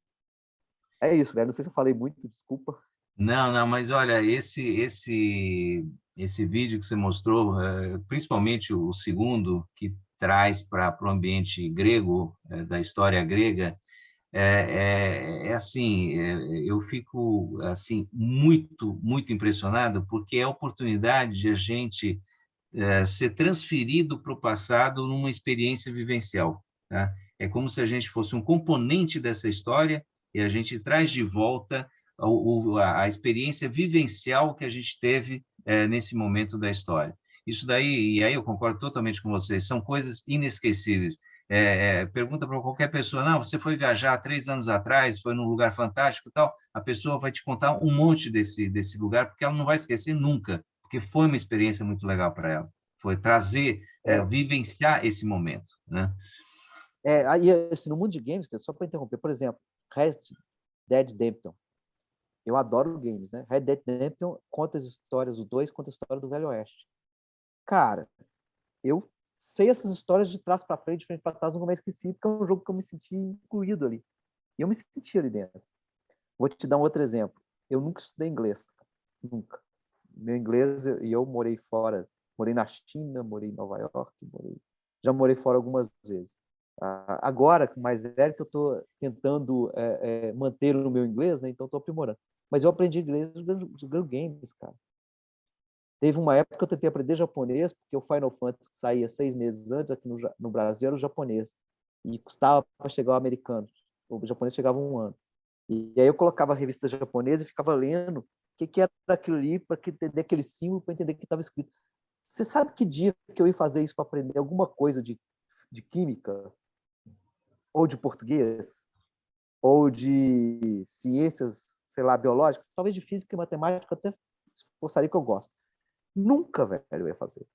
É isso, velho. Não sei se eu falei muito, desculpa. Não, não, mas olha, esse vídeo que você mostrou, principalmente o segundo, que traz para o ambiente grego, da história grega, assim, eu fico assim muito impressionado, porque é a oportunidade de a gente ser transferido para o passado numa experiência vivencial, tá? É como se a gente fosse um componente dessa história e a gente traz de volta a experiência vivencial que a gente teve nesse momento da história. Isso daí, e aí eu concordo totalmente com vocês, são coisas inesquecíveis. Pergunta para qualquer pessoa: não, você foi viajar 3 anos atrás, foi num lugar fantástico e tal, a pessoa vai te contar um monte desse lugar, porque ela não vai esquecer nunca, porque foi uma experiência muito legal para ela. Foi trazer, vivenciar esse momento, né? Aí, assim, no mundo de games, só para interromper, por exemplo, Red Dead Redemption. Eu adoro games, né? Red Dead Redemption conta as histórias, o 2 conta a história do Velho Oeste. Cara, eu sei essas histórias de trás para frente, de frente para trás, nunca mais esqueci, porque é um jogo que eu me senti incluído ali. E eu me senti ali dentro. Vou te dar um outro exemplo. Eu nunca estudei inglês, nunca. Meu inglês, e eu morei fora, morei na China, morei em Nova York, já morei fora algumas vezes. Agora, com mais velho, que eu estou tentando manter o meu inglês, né? Então estou aprimorando. Mas eu aprendi inglês jogando games, cara. Teve uma época que eu tentei aprender japonês, porque o Final Fantasy, que saía 6 meses antes aqui no Brasil, era o japonês. E custava para chegar o americano. O japonês chegava 1 ano. E aí eu colocava a revista japonesa e ficava lendo o que era aquilo ali, para entender aquele símbolo, para entender o que estava escrito. Você sabe que dia que eu ia fazer isso para aprender alguma coisa de química, ou de português, ou de ciências, sei lá, biológicas, talvez de física e matemática, até gostaria que eu gosto. Nunca, velho, eu ia fazer.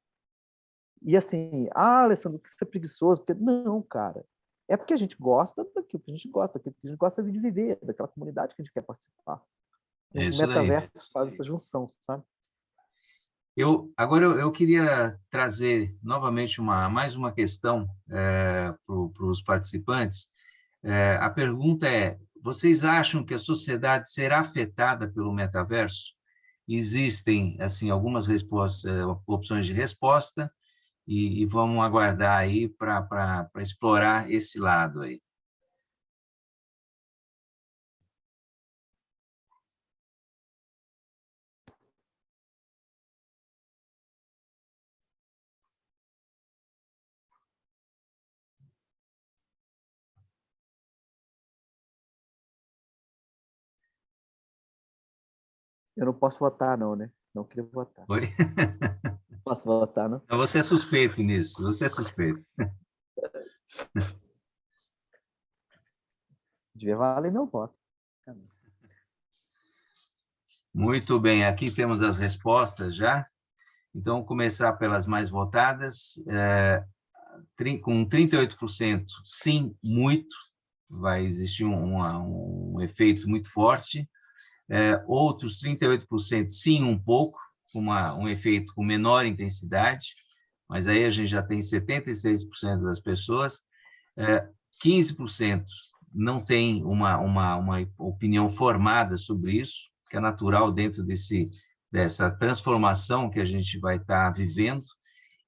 E assim: Alessandro, que você é preguiçoso, porque não, cara. É porque a gente gosta daquilo que a gente gosta, daquilo que a gente gosta de viver, daquela comunidade que a gente quer participar. É O isso daí. metaverso faz essa junção, sabe? Agora eu queria trazer novamente mais uma questão para os participantes. A pergunta é: vocês acham que a sociedade será afetada pelo metaverso? Existem assim algumas opções de resposta e vamos aguardar aí para explorar esse lado aí. Eu não posso votar, não, né? Não queria votar. Oi? Não posso votar, não? Então, você é suspeito nisso, você é suspeito. Devia valer meu voto. Muito bem, aqui temos as respostas já. Então, vamos começar pelas mais votadas. Com 38% sim, muito, vai existir um efeito muito forte. Outros 38% sim, um pouco, um efeito com menor intensidade, mas aí a gente já tem 76% das pessoas. 15% não tem uma opinião formada sobre isso, que é natural dentro dessa transformação que a gente vai estar vivendo,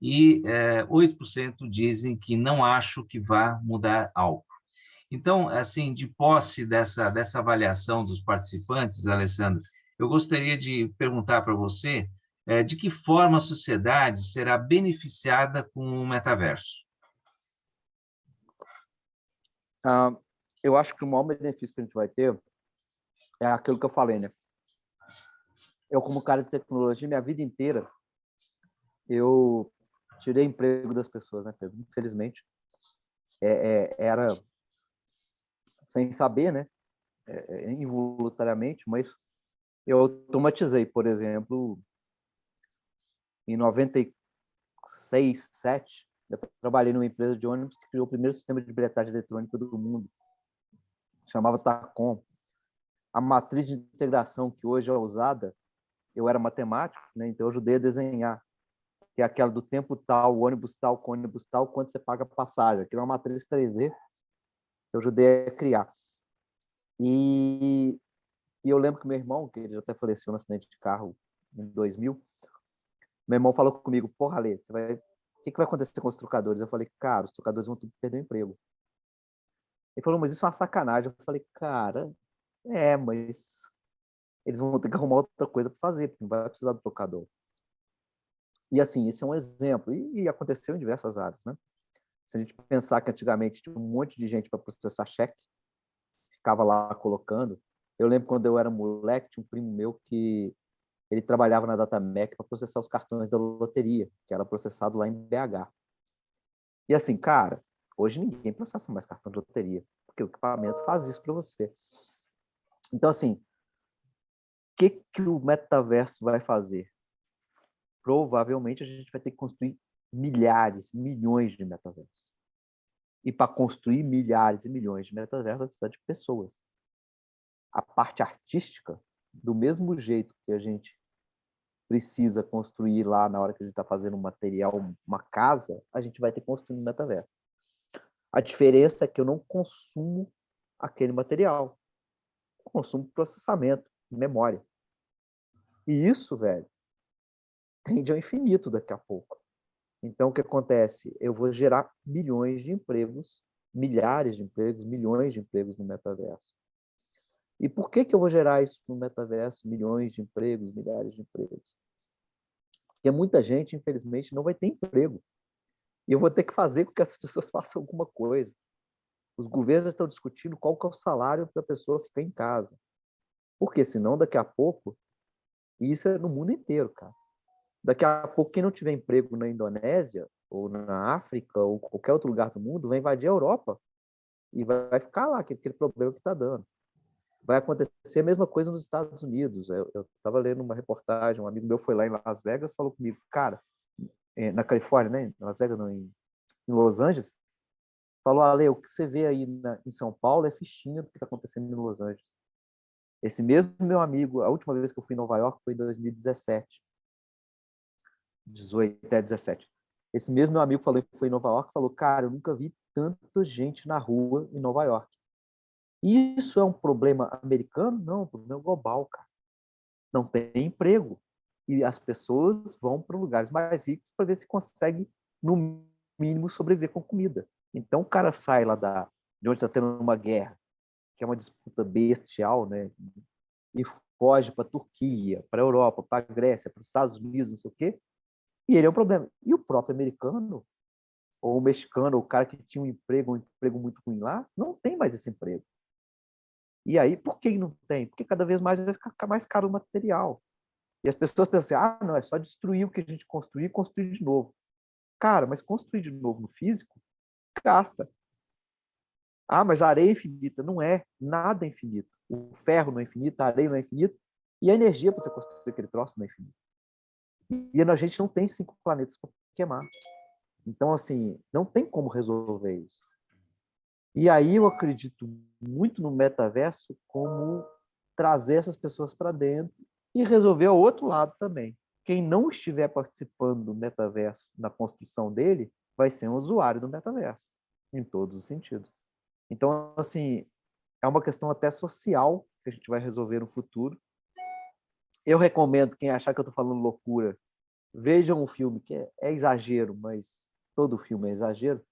e 8% dizem que não acham que vá mudar algo. Então, assim, de posse dessa avaliação dos participantes, Alessandro, eu gostaria de perguntar para você de que forma a sociedade será beneficiada com o metaverso? Eu acho que o maior benefício que a gente vai ter é aquilo que eu falei, né? Eu, como cara de tecnologia, minha vida inteira, eu tirei emprego das pessoas, né, Pedro? Infelizmente, era sem saber, né? Involuntariamente, mas eu automatizei, por exemplo, em 96, 7, eu trabalhei numa empresa de ônibus que criou o primeiro sistema de bilhetagem eletrônica do mundo, chamava Tacom. A matriz de integração que hoje é usada, eu era matemático, né? Então eu ajudei a desenhar, que é aquela do tempo tal, ônibus tal, com ônibus tal, quanto você paga a passagem. Aquilo é uma matriz 3D, eu ajudei a criar. E eu lembro que meu irmão, que ele até faleceu no acidente de carro em 2000, meu irmão falou comigo, porra, Ale, o que vai acontecer com os trocadores? Eu falei, cara, os trocadores vão tudo perder o emprego. Ele falou, mas isso é uma sacanagem. Eu falei, cara, mas eles vão ter que arrumar outra coisa para fazer, porque não vai precisar do trocador. E assim, esse é um exemplo, e aconteceu em diversas áreas, né? Se a gente pensar que antigamente tinha um monte de gente para processar cheque, ficava lá colocando. Eu lembro quando eu era moleque, tinha um primo meu que ele trabalhava na Datamec para processar os cartões da loteria, que era processado lá em BH. E assim, cara, hoje ninguém processa mais cartão de loteria, porque o equipamento faz isso para você. Então, assim, o que o metaverso vai fazer? Provavelmente a gente vai ter que construir milhares, milhões de metaversos. E para construir milhares e milhões de metaversos, vai precisar de pessoas. A parte artística, do mesmo jeito que a gente precisa construir lá na hora que a gente está fazendo um material, uma casa, a gente vai ter que construir um metaverso. A diferença é que eu não consumo aquele material. Eu consumo processamento, memória. E isso, velho, tende ao infinito daqui a pouco. Então, o que acontece? Eu vou gerar milhões de empregos, milhares de empregos, milhões de empregos no metaverso. E por que eu vou gerar isso no metaverso? Milhões de empregos, milhares de empregos. Porque muita gente, infelizmente, não vai ter emprego. E eu vou ter que fazer com que as pessoas façam alguma coisa. Os governos estão discutindo qual que é o salário para a pessoa ficar em casa. Porque senão, daqui a pouco, e isso é no mundo inteiro, cara. Daqui a pouco, quem não tiver emprego na Indonésia, ou na África, ou qualquer outro lugar do mundo, vai invadir a Europa e vai ficar lá, aquele problema que está dando. Vai acontecer a mesma coisa nos Estados Unidos. Eu estava lendo uma reportagem, um amigo meu foi lá em Las Vegas, falou comigo, cara, na Califórnia, né? Em Las Vegas, não, em Los Angeles, falou, Ale, o que você vê aí em São Paulo é fichinha do que está acontecendo em Los Angeles. Esse mesmo meu amigo, a última vez que eu fui em Nova York foi em 2017. 18 até 17. Esse mesmo meu amigo falou que foi em Nova York, falou, cara, eu nunca vi tanta gente na rua em Nova York. Isso é um problema americano? Não, é um problema global, cara. Não tem emprego. E as pessoas vão para lugares mais ricos para ver se consegue, no mínimo, sobreviver com comida. Então, o cara sai lá de onde está tendo uma guerra, que é uma disputa bestial, né? E foge para a Turquia, para a Europa, para a Grécia, para os Estados Unidos, não sei o quê. E ele é o problema. E o próprio americano, ou o mexicano, ou o cara que tinha um emprego muito ruim lá, não tem mais esse emprego. E aí, por que não tem? Porque cada vez mais vai ficar mais caro o material. E as pessoas pensam assim, não, é só destruir o que a gente construir e construir de novo. Cara, mas construir de novo no físico, gasta. Mas a areia é infinita. Não é. Nada é infinito. O ferro não é infinito, a areia não é infinita. E a energia para você construir aquele troço não é infinita. E a gente não tem 5 planetas para queimar. Então, assim, não tem como resolver isso. E aí eu acredito muito no metaverso como trazer essas pessoas para dentro e resolver o outro lado também. Quem não estiver participando do metaverso na construção dele vai ser um usuário do metaverso, em todos os sentidos. Então, assim, é uma questão até social que a gente vai resolver no futuro. Eu recomendo, quem achar que eu estou falando loucura, vejam um filme que é exagero, mas todo filme é exagero,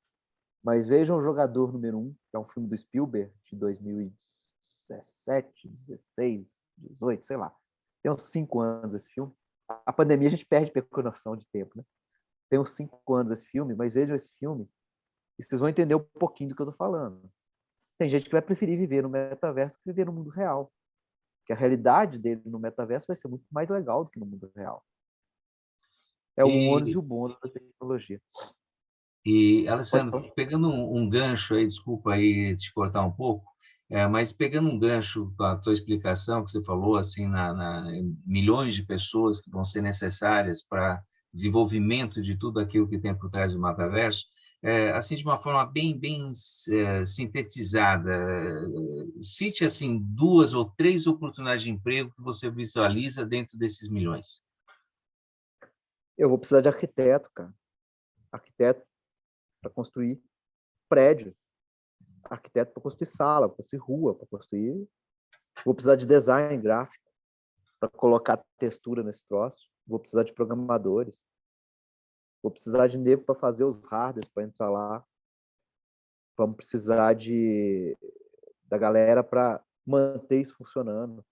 mas vejam o Jogador Número 1, que é um filme do Spielberg, de 2017, 16, 18, sei lá. Tem uns 5 anos esse filme. A pandemia a gente perde a noção de tempo, né? Tem uns 5 anos esse filme, mas vejam esse filme e vocês vão entender um pouquinho do que eu estou falando. Tem gente que vai preferir viver no metaverso que viver no mundo real. Porque a realidade dele no metaverso vai ser muito mais legal do que no mundo real. É o ônus e E, o bônus da tecnologia. Pode Alessandro, falar. pegando um gancho aí, desculpa aí te cortar um pouco, mas pegando um gancho com a tua explicação que você falou, assim, milhões de pessoas que vão ser necessárias para desenvolvimento de tudo aquilo que tem por trás do metaverso, assim, de uma forma bem sintetizada, cite, assim, 2 ou 3 oportunidades de emprego que você visualiza dentro desses milhões. Eu vou precisar de arquiteto, cara. Arquiteto para construir prédio. Arquiteto para construir sala, para construir rua, para construir. Vou precisar de design gráfico para colocar textura nesse troço. Vou precisar de programadores. Vou precisar de nego para fazer os hardwares para entrar lá. Vamos precisar da galera para manter isso funcionando.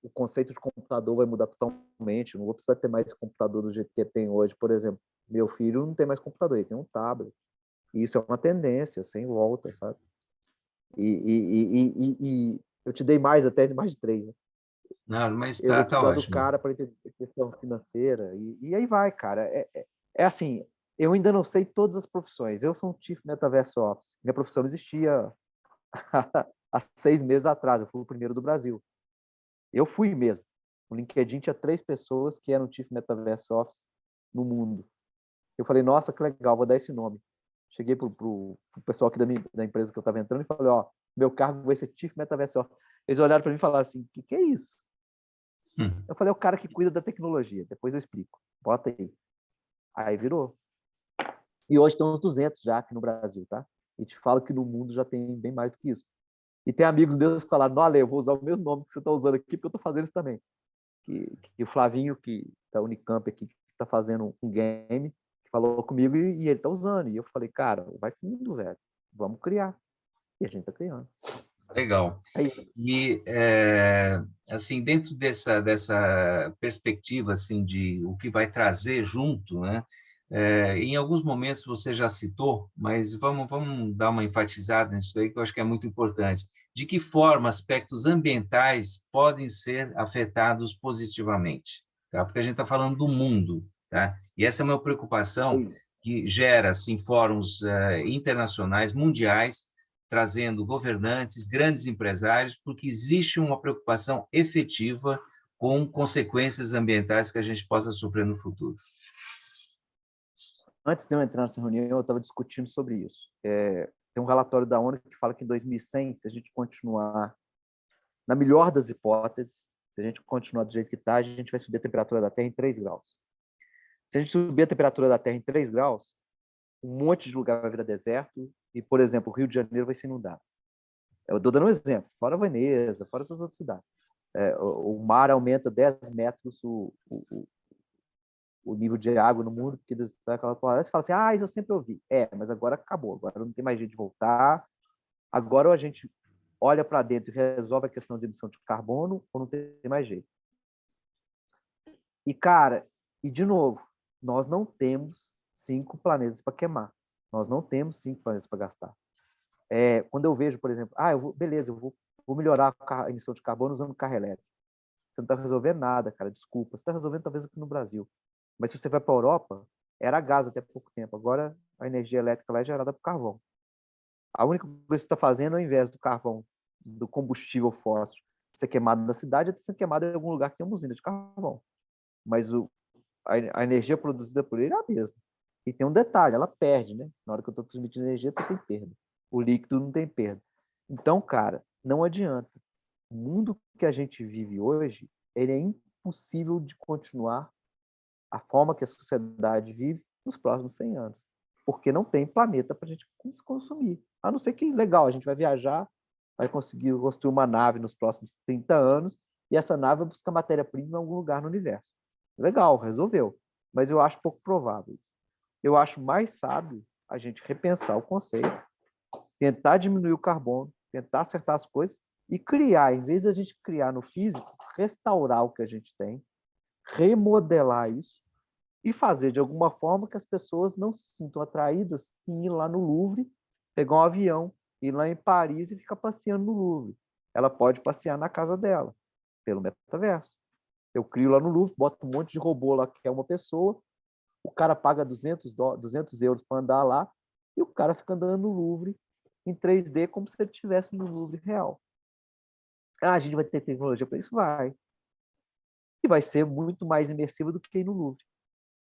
O conceito de computador vai mudar totalmente. Não vou precisar ter mais computador do jeito que tem hoje. Por exemplo, meu filho não tem mais computador, ele tem um tablet. E isso é uma tendência, sem volta, sabe? E eu te dei até mais de 3, né? Não, mas Eu vou tá precisar do ótimo. cara para entender a questão financeira. E aí vai, cara. É assim, eu ainda não sei todas as profissões. Eu sou um Chief Metaverse Office. Minha profissão não existia há 6 meses atrás. Eu fui o primeiro do Brasil. Eu fui mesmo. No LinkedIn tinha 3 pessoas que eram Chief Metaverse Office no mundo. Eu falei, nossa, que legal, vou dar esse nome. Cheguei pro pessoal aqui da empresa que eu estava entrando e falei, ó, meu cargo vai ser Chief Metaverse Officer. Eles olharam para mim e falaram assim, o que é isso? Eu falei, é o cara que cuida da tecnologia. Depois eu explico. Bota aí. Aí virou. E hoje tem uns 200 já aqui no Brasil, tá? E te falo que no mundo já tem bem mais do que isso. E tem amigos meus que falaram, não, Ale, eu vou usar o mesmo nome que você está usando aqui, porque eu estou fazendo isso também. Que o Flavinho, que da Unicamp aqui, que está fazendo um game, que falou comigo e ele está usando. E eu falei, cara, vai fundo, velho. Vamos criar. E a gente está criando. Legal. É isso. E, assim, dentro dessa perspectiva, assim, de o que vai trazer junto, né? Em alguns momentos você já citou, mas vamos dar uma enfatizada nisso aí, que eu acho que é muito importante. De que forma aspectos ambientais podem ser afetados positivamente? Tá? Porque a gente está falando do mundo, tá? E essa é uma É preocupação isso. que gera, assim, fóruns internacionais, mundiais, trazendo governantes, grandes empresários, porque existe uma preocupação efetiva com consequências ambientais que a gente possa sofrer no futuro. Antes de eu entrar nessa reunião, eu estava discutindo sobre isso. Tem um relatório da ONU que fala que em 2100, se a gente continuar, na melhor das hipóteses, se a gente continuar do jeito que está, a gente vai subir a temperatura da Terra em 3 graus. Se a gente subir a temperatura da Terra em 3 graus, um monte de lugar vai virar deserto e, por exemplo, o Rio de Janeiro vai se inundar. Eu estou dando um exemplo, fora Veneza, fora essas outras cidades. O mar aumenta 10 metros o nível de água no mundo, porque aquela palavra, você fala assim, isso eu sempre ouvi. Mas agora acabou, agora não tem mais jeito de voltar. Agora ou a gente olha para dentro e resolve a questão de emissão de carbono, ou não tem mais jeito. E, cara, de novo, nós não temos 5 planetas para queimar. Nós não temos 5 planetas para gastar. Quando eu vejo, por exemplo, beleza, eu vou melhorar a emissão de carbono usando carro elétrico. Você não está resolvendo nada, cara, desculpa. Você está resolvendo talvez aqui no Brasil. Mas se você vai para a Europa, era gás até pouco tempo. Agora a energia elétrica lá é gerada por carvão. A única coisa que você está fazendo, ao invés do carvão, do combustível fóssil, ser queimado na cidade, é ser queimado em algum lugar que tem uma usina de carvão. Mas a energia produzida por ele é a mesma. E tem um detalhe, ela perde, né? Na hora que eu estou transmitindo energia, tem perda. O líquido não tem perda. Então, cara, não adianta. O mundo que a gente vive hoje, ele é impossível de continuar a forma que a sociedade vive nos próximos 100 anos. Porque não tem planeta para a gente consumir. A não ser que, legal, a gente vai viajar, vai conseguir construir uma nave nos próximos 30 anos, e essa nave vai buscar matéria-prima em algum lugar no universo. Legal, resolveu. Mas eu acho pouco provável. Eu acho mais sábio a gente repensar o conceito, tentar diminuir o carbono, tentar acertar as coisas e criar, em vez de a gente criar no físico, restaurar o que a gente tem, remodelar isso e fazer de alguma forma que as pessoas não se sintam atraídas em ir lá no Louvre, pegar um avião, ir lá em Paris e ficar passeando no Louvre. Ela pode passear na casa dela, pelo metaverso. Eu crio lá no Louvre, boto um monte de robô lá que é uma pessoa, o cara paga 200 euros para andar lá e o cara fica andando no Louvre em 3D como se ele estivesse no Louvre real. A gente vai ter tecnologia para isso? Vai. E vai ser muito mais imersivo do que ir no Louvre,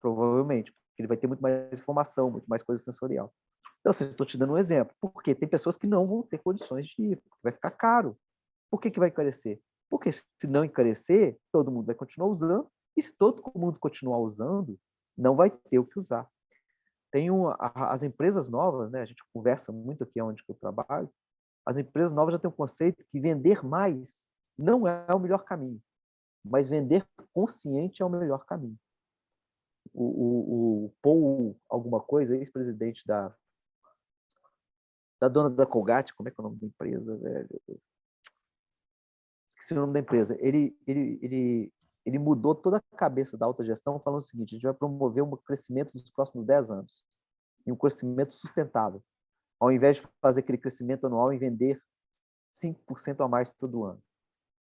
provavelmente, porque ele vai ter muito mais informação, muito mais coisa sensorial. Então, assim, estou te dando um exemplo, porque tem pessoas que não vão ter condições de ir, porque vai ficar caro. Por que vai encarecer? Porque se não encarecer, todo mundo vai continuar usando, e se todo mundo continuar usando, não vai ter o que usar. As empresas novas, né? A gente conversa muito aqui onde eu trabalho, as empresas novas já têm um conceito que vender mais não é o melhor caminho, mas vender consciente é o melhor caminho. O Paul alguma coisa, ex-presidente da dona da Colgate, como é que é o nome da empresa, velho? Esqueci o nome da empresa. Ele mudou toda a cabeça da alta gestão falando o seguinte: a gente vai promover um crescimento nos próximos 10 anos e um crescimento sustentável, ao invés de fazer aquele crescimento anual e vender 5% a mais todo ano.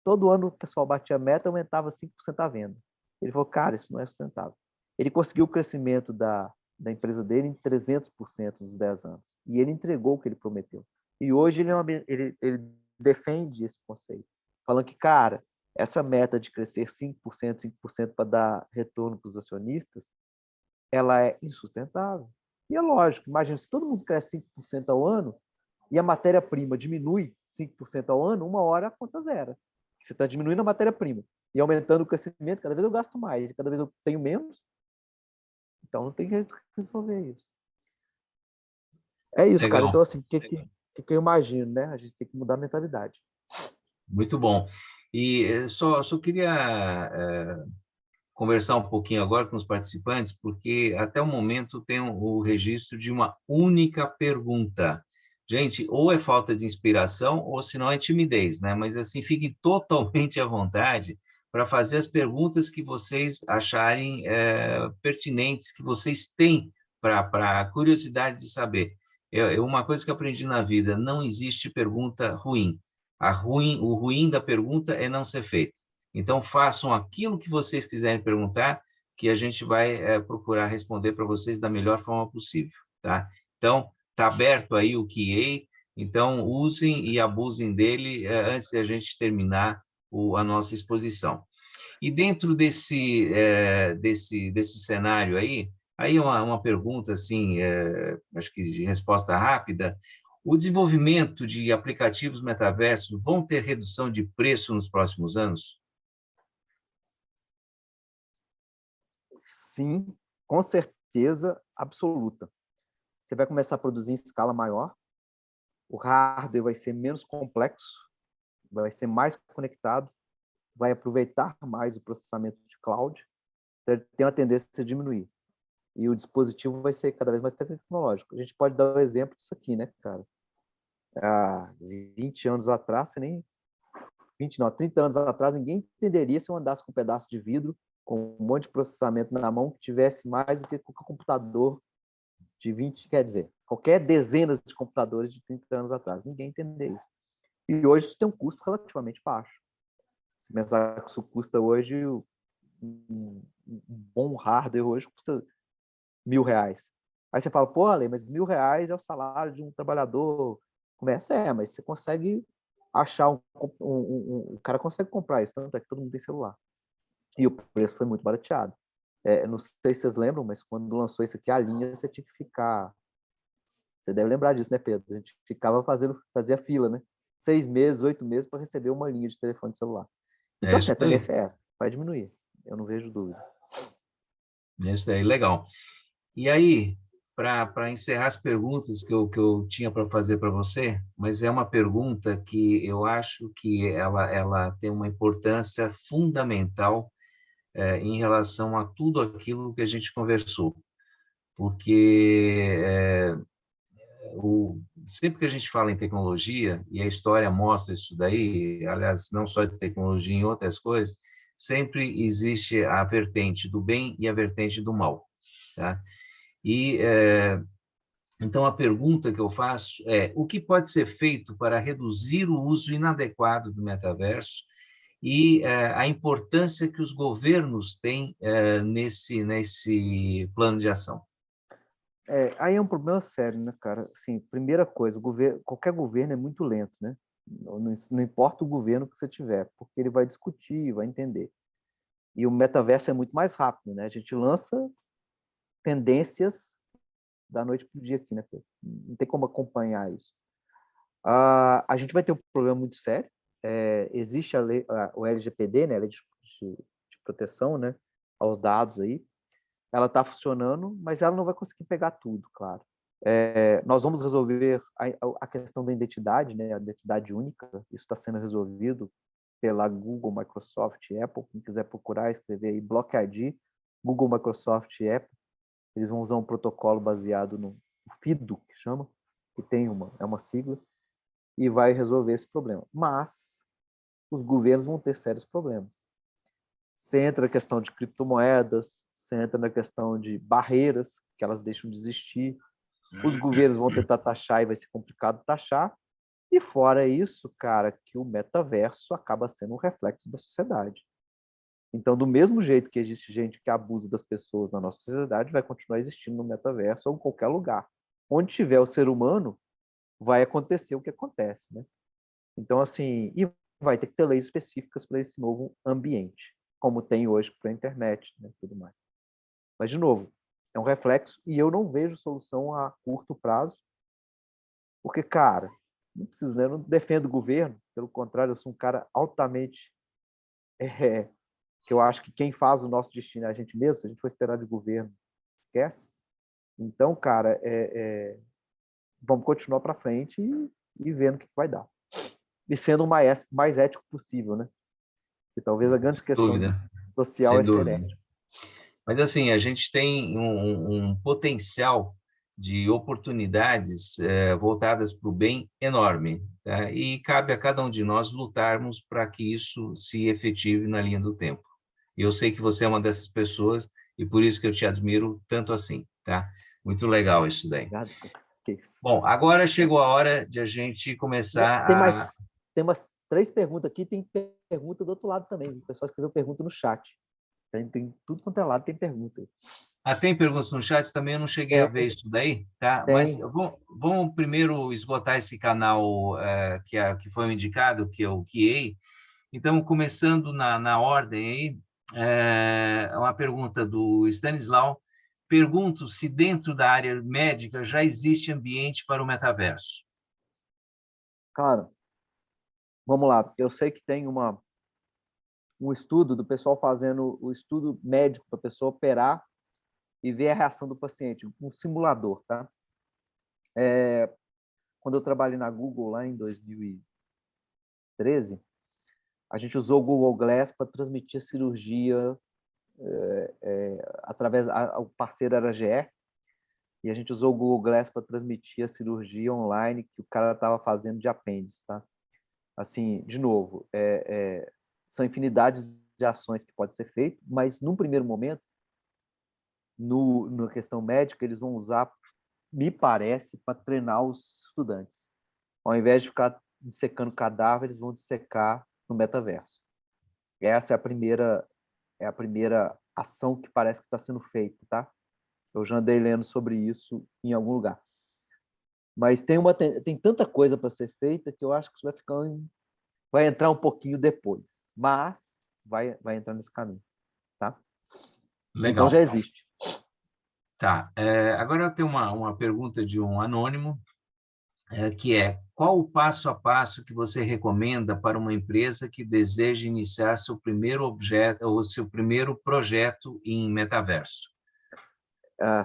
Todo ano o pessoal batia a meta e aumentava 5% a venda. Ele falou, cara, isso não é sustentável. Ele conseguiu o crescimento da empresa dele em 300% nos 10 anos. E ele entregou o que ele prometeu. E hoje ele defende esse conceito, falando que, cara, essa meta de crescer 5% para dar retorno para os acionistas, ela é insustentável. E é lógico, imagina, se todo mundo cresce 5% ao ano e a matéria-prima diminui 5% ao ano, uma hora a conta zera. Você está diminuindo a matéria-prima e aumentando o crescimento, cada vez eu gasto mais e cada vez eu tenho menos. Então não tem que resolver isso. É isso, Legal. cara. Então, assim, o que eu imagino, né? A gente tem que mudar a mentalidade. Muito bom. E só queria conversar um pouquinho agora com os participantes, porque até o momento tem o registro de uma única pergunta. Gente, ou é falta de inspiração, ou se não é timidez, né? Mas assim, fiquem totalmente à vontade para fazer as perguntas que vocês acharem pertinentes, que vocês têm para a curiosidade de saber. Uma coisa que eu aprendi na vida, não existe pergunta ruim. O ruim da pergunta é não ser feita. Então, façam aquilo que vocês quiserem perguntar, que a gente vai procurar responder para vocês da melhor forma possível, tá? Então, está aberto aí o QA, então usem e abusem dele antes de a gente terminar a nossa exposição. E dentro desse cenário aí uma pergunta, assim, acho que de resposta rápida: o desenvolvimento de aplicativos metaverso vão ter redução de preço nos próximos anos? Sim, com certeza absoluta. Você vai começar a produzir em escala maior, o hardware vai ser menos complexo, vai ser mais conectado, vai aproveitar mais o processamento de cloud, tem uma tendência a diminuir. E o dispositivo vai ser cada vez mais tecnológico. A gente pode dar o exemplo disso aqui, né, cara? Há 20 anos atrás, 30 anos atrás, ninguém entenderia se eu andasse com um pedaço de vidro, com um monte de processamento na mão, que tivesse mais do que o computador de 20, quer dizer, qualquer dezenas de computadores de 30 anos atrás. Ninguém entendeu isso. E hoje isso tem um custo relativamente baixo. Se pensar que isso custa hoje, um bom hardware hoje custa R$1.000. Aí você fala, pô, Ale, mas R$1.000 é o salário de um trabalhador. Começa, mas você consegue achar o cara consegue comprar isso, tanto é que todo mundo tem celular. E o preço foi muito barateado. Não sei se vocês lembram, mas quando lançou isso aqui, a linha, você tinha que ficar... Você deve lembrar disso, né, Pedro? A gente fazia fila, né? 6 meses, 8 meses para receber uma linha de telefone celular. Então, assim, a tendência é essa, vai diminuir. Eu não vejo dúvida. Isso daí, legal. E aí, para encerrar as perguntas que eu tinha para fazer para você, mas é uma pergunta que eu acho que ela tem uma importância fundamental em relação a tudo aquilo que a gente conversou. Porque sempre que a gente fala em tecnologia, e a história mostra isso daí, aliás, não só de tecnologia, em outras coisas, sempre existe a vertente do bem e a vertente do mal, tá? E, então, a pergunta que eu faço é: o que pode ser feito para reduzir o uso inadequado do metaverso e a importância que os governos têm nesse plano de ação? Aí é um problema sério, né, cara? Assim, primeira coisa, qualquer governo é muito lento, né? Não importa o governo que você tiver, porque ele vai discutir, vai entender. E o metaverso é muito mais rápido, né? A gente lança tendências da noite para o dia aqui, né, Pedro? Não tem como acompanhar isso. A gente vai ter um problema muito sério. Existe a lei, o LGPD, né, a Lei de Proteção, né, aos dados aí. Ela está funcionando, mas ela não vai conseguir pegar tudo, claro. Nós vamos resolver a questão da identidade, né, a identidade única. Isso está sendo resolvido pela Google, Microsoft e Apple. Quem quiser procurar, escrever aí Block ID, Google, Microsoft e Apple. Eles vão usar um protocolo baseado no FIDO, que chama, que é uma sigla, e vai resolver esse problema. Mas os governos vão ter sérios problemas. Você entra na questão de criptomoedas, você entra na questão de barreiras, que elas deixam de existir. Os governos vão tentar taxar e vai ser complicado taxar. E fora isso, cara, que o metaverso acaba sendo um reflexo da sociedade. Então, do mesmo jeito que existe gente que abusa das pessoas na nossa sociedade, vai continuar existindo no metaverso ou em qualquer lugar. Onde tiver o ser humano, vai acontecer o que acontece, né? Então, assim, e vai ter que ter leis específicas para esse novo ambiente, como tem hoje para a internet, né, tudo mais. Mas, de novo, é um reflexo e eu não vejo solução a curto prazo, porque, cara, não precisa, né? Eu não defendo o governo, pelo contrário, eu sou um cara altamente... que eu acho que quem faz o nosso destino é a gente mesmo. Se a gente for esperar de governo, esquece. Então, cara, vamos continuar para frente e vendo o que vai dar. E sendo o mais ético possível, né? E talvez a grande questão social Sem é ser dúvida. ético. Mas, assim, a gente tem um potencial de oportunidades voltadas para o bem enorme, tá? E cabe a cada um de nós lutarmos para que isso se efetive na linha do tempo. E eu sei que você é uma dessas pessoas e por isso que eu te admiro tanto assim, tá? Muito legal isso daí. Obrigado. Que isso. Bom, agora chegou a hora de a gente começar Tem umas 3 perguntas aqui, tem pergunta do outro lado também. O pessoal escreveu pergunta no chat. Tem tudo quanto é lado, tem pergunta. Tem perguntas no chat também, eu não cheguei a ver isso daí, tá? Mas vamos primeiro esgotar esse canal que foi indicado, que é o QA. Então, começando na ordem aí, uma pergunta do Stanislau. Pergunto se dentro da área médica já existe ambiente para o metaverso. Cara, vamos lá. Eu sei que tem um estudo do pessoal fazendo o estudo médico para a pessoa operar e ver a reação do paciente, um simulador, tá? Quando eu trabalhei na Google lá em 2013, a gente usou o Google Glass para transmitir a cirurgia através... O parceiro era a GE, e a gente usou o Google Glass para transmitir a cirurgia online que o cara estava fazendo de apêndice, tá? Assim, de novo, são infinidades de ações que pode ser feito, mas num primeiro momento, na questão médica, eles vão usar me parece, para treinar os estudantes. Ao invés de ficar dissecando cadáveres, vão dissecar no metaverso. Essa é a primeira ação que parece que está sendo feita, tá? Eu já andei lendo sobre isso em algum lugar. Mas tem tanta coisa para ser feita que eu acho que isso vai entrar um pouquinho depois. Mas vai entrar nesse caminho, tá? Legal. Então já existe. Tá. Agora eu tenho uma pergunta de um anônimo, que é: qual o passo a passo que você recomenda para uma empresa que deseja iniciar seu primeiro objeto ou seu primeiro projeto em metaverso?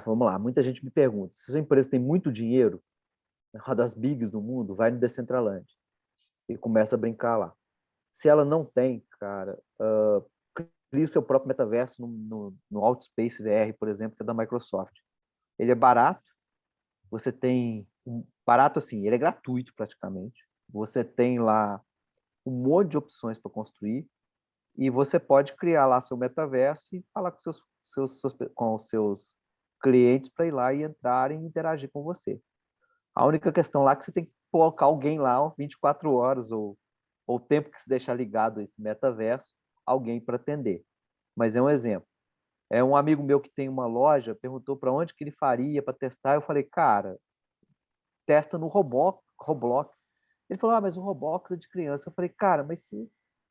Vamos lá, muita gente me pergunta, se a sua empresa tem muito dinheiro, uma das bigs do mundo, vai no Decentraland e começa a brincar lá. Se ela não tem, cara, crie o seu próprio metaverso no Outspace VR, por exemplo, que é da Microsoft. Ele é barato, você tem... Barato assim, ele é gratuito praticamente. Você tem lá um monte de opções para construir e você pode criar lá seu metaverso e falar com os seus clientes para ir lá e entrarem e interagir com você. A única questão lá é que você tem que colocar alguém lá 24 horas ou o tempo que se deixar ligado a esse metaverso, alguém para atender. Mas é um exemplo. Um amigo meu que tem uma loja perguntou para onde que ele faria para testar. Eu falei, cara, testa no Roblox. Ele falou, mas o Roblox é de criança. Eu falei, cara, mas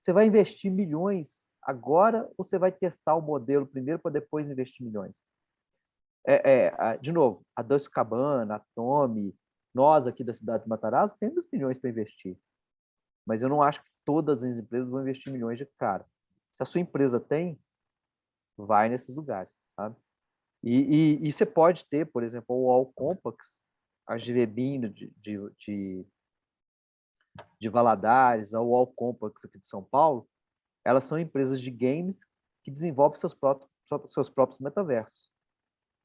você vai investir milhões agora ou você vai testar o modelo primeiro para depois investir milhões? De novo, a Dolce Gabbana, a Tommy, nós aqui da cidade de Matarazzo temos milhões para investir. Mas eu não acho que todas as empresas vão investir milhões de cara. Se a sua empresa tem, vai nesses lugares, sabe? E você pode ter, por exemplo, o All Compax, a GVBIM de Valadares, a All Compax aqui de São Paulo, elas são empresas de games que desenvolvem seus próprios metaversos.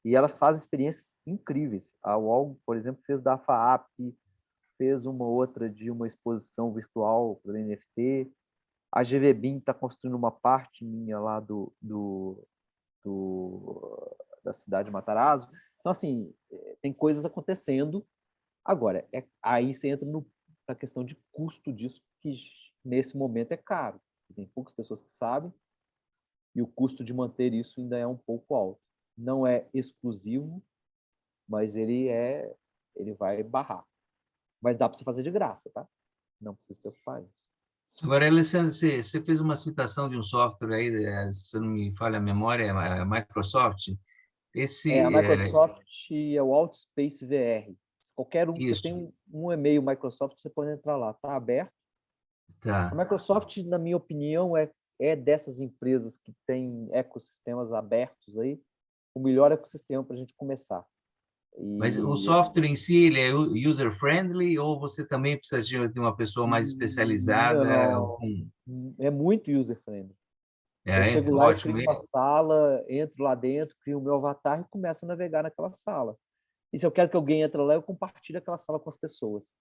E elas fazem experiências incríveis. A UOL, por exemplo, fez da FAAP, fez uma outra de uma exposição virtual para o NFT. A GVBIM está construindo uma parte minha lá da cidade de Matarazzo. Então, assim, tem coisas acontecendo. Agora, aí você entra na questão de custo disso, que nesse momento é caro. Tem poucas pessoas que sabem, e o custo de manter isso ainda é um pouco alto. Não é exclusivo, mas ele vai barrar. Mas dá para você fazer de graça, tá? Não precisa se preocupar nisso. Agora, Alessandro, você fez uma citação de um software aí, se não me falha a memória, é a Microsoft. A Microsoft é o Outspace VR. Qualquer um, isso. você tem um e-mail Microsoft, você pode entrar lá, tá aberto. Tá. A Microsoft, na minha opinião, é dessas empresas que têm ecossistemas abertos aí, o melhor ecossistema para a gente começar. Mas o software em si, ele é user-friendly ou você também precisa de uma pessoa mais especializada? Não, é muito user-friendly. Eu chego lá ótimo. e crio uma sala, entro lá dentro, crio o meu avatar e começo a navegar naquela sala. E se eu quero que alguém entre lá, eu compartilho aquela sala com as pessoas.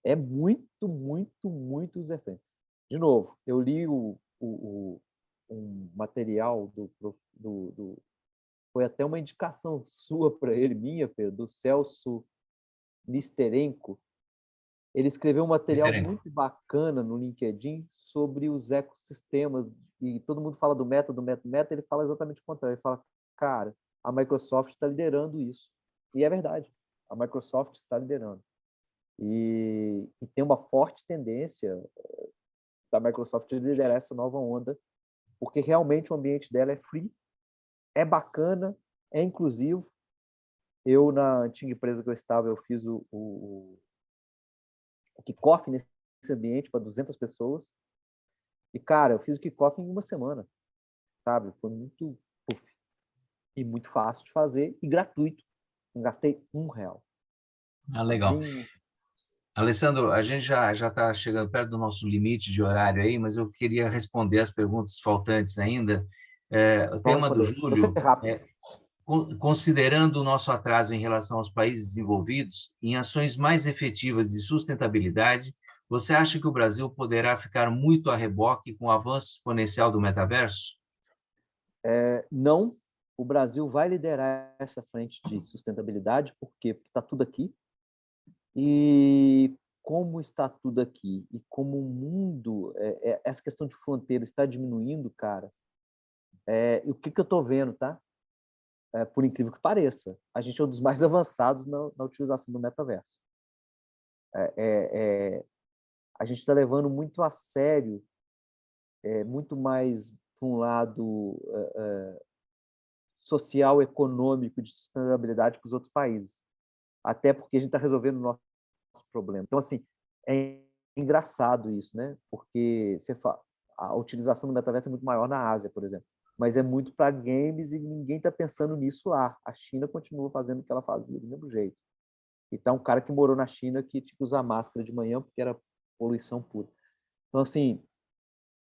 É muito, muito, muito user-friendly. De novo, eu li um material foi até uma indicação sua para ele, minha, Pedro, do Celso Nisterenko. Ele escreveu um material muito bacana no LinkedIn sobre os ecossistemas, e todo mundo fala do meta, ele fala exatamente o contrário. Ele fala, cara, a Microsoft está liderando isso. E é verdade, a Microsoft está liderando. E tem uma forte tendência da Microsoft de liderar essa nova onda, porque realmente o ambiente dela é free, é bacana, é inclusivo. Eu, na antiga empresa que eu estava, eu fiz o kickoff nesse ambiente para 200 pessoas. E, cara, eu fiz o kickoff em uma semana, sabe? Foi muito e muito fácil de fazer e gratuito. Não gastei R$1. Legal. Alessandro, a gente já está chegando perto do nosso limite de horário aí, mas eu queria responder as perguntas faltantes ainda. O tema do Júlio é: considerando o nosso atraso em relação aos países desenvolvidos, em ações mais efetivas de sustentabilidade, você acha que o Brasil poderá ficar muito a reboque com o avanço exponencial do metaverso? Não, o Brasil vai liderar essa frente de sustentabilidade, por quê? Porque está tudo aqui. E como está tudo aqui e como o mundo, essa questão de fronteira está diminuindo, cara, e o que eu estou vendo, tá? Por incrível que pareça, a gente é um dos mais avançados na utilização do metaverso. A gente está levando muito a sério, muito mais para um lado social, econômico, de sustentabilidade que os outros países. Até porque a gente está resolvendo o nosso problema. Então, assim, é engraçado isso, né? Porque a utilização do metaverso é muito maior na Ásia, por exemplo. Mas é muito para games e ninguém está pensando nisso lá. A China continua fazendo o que ela fazia do mesmo jeito. E tá um cara que morou na China que tinha que usar máscara de manhã porque era poluição pura. Então, assim,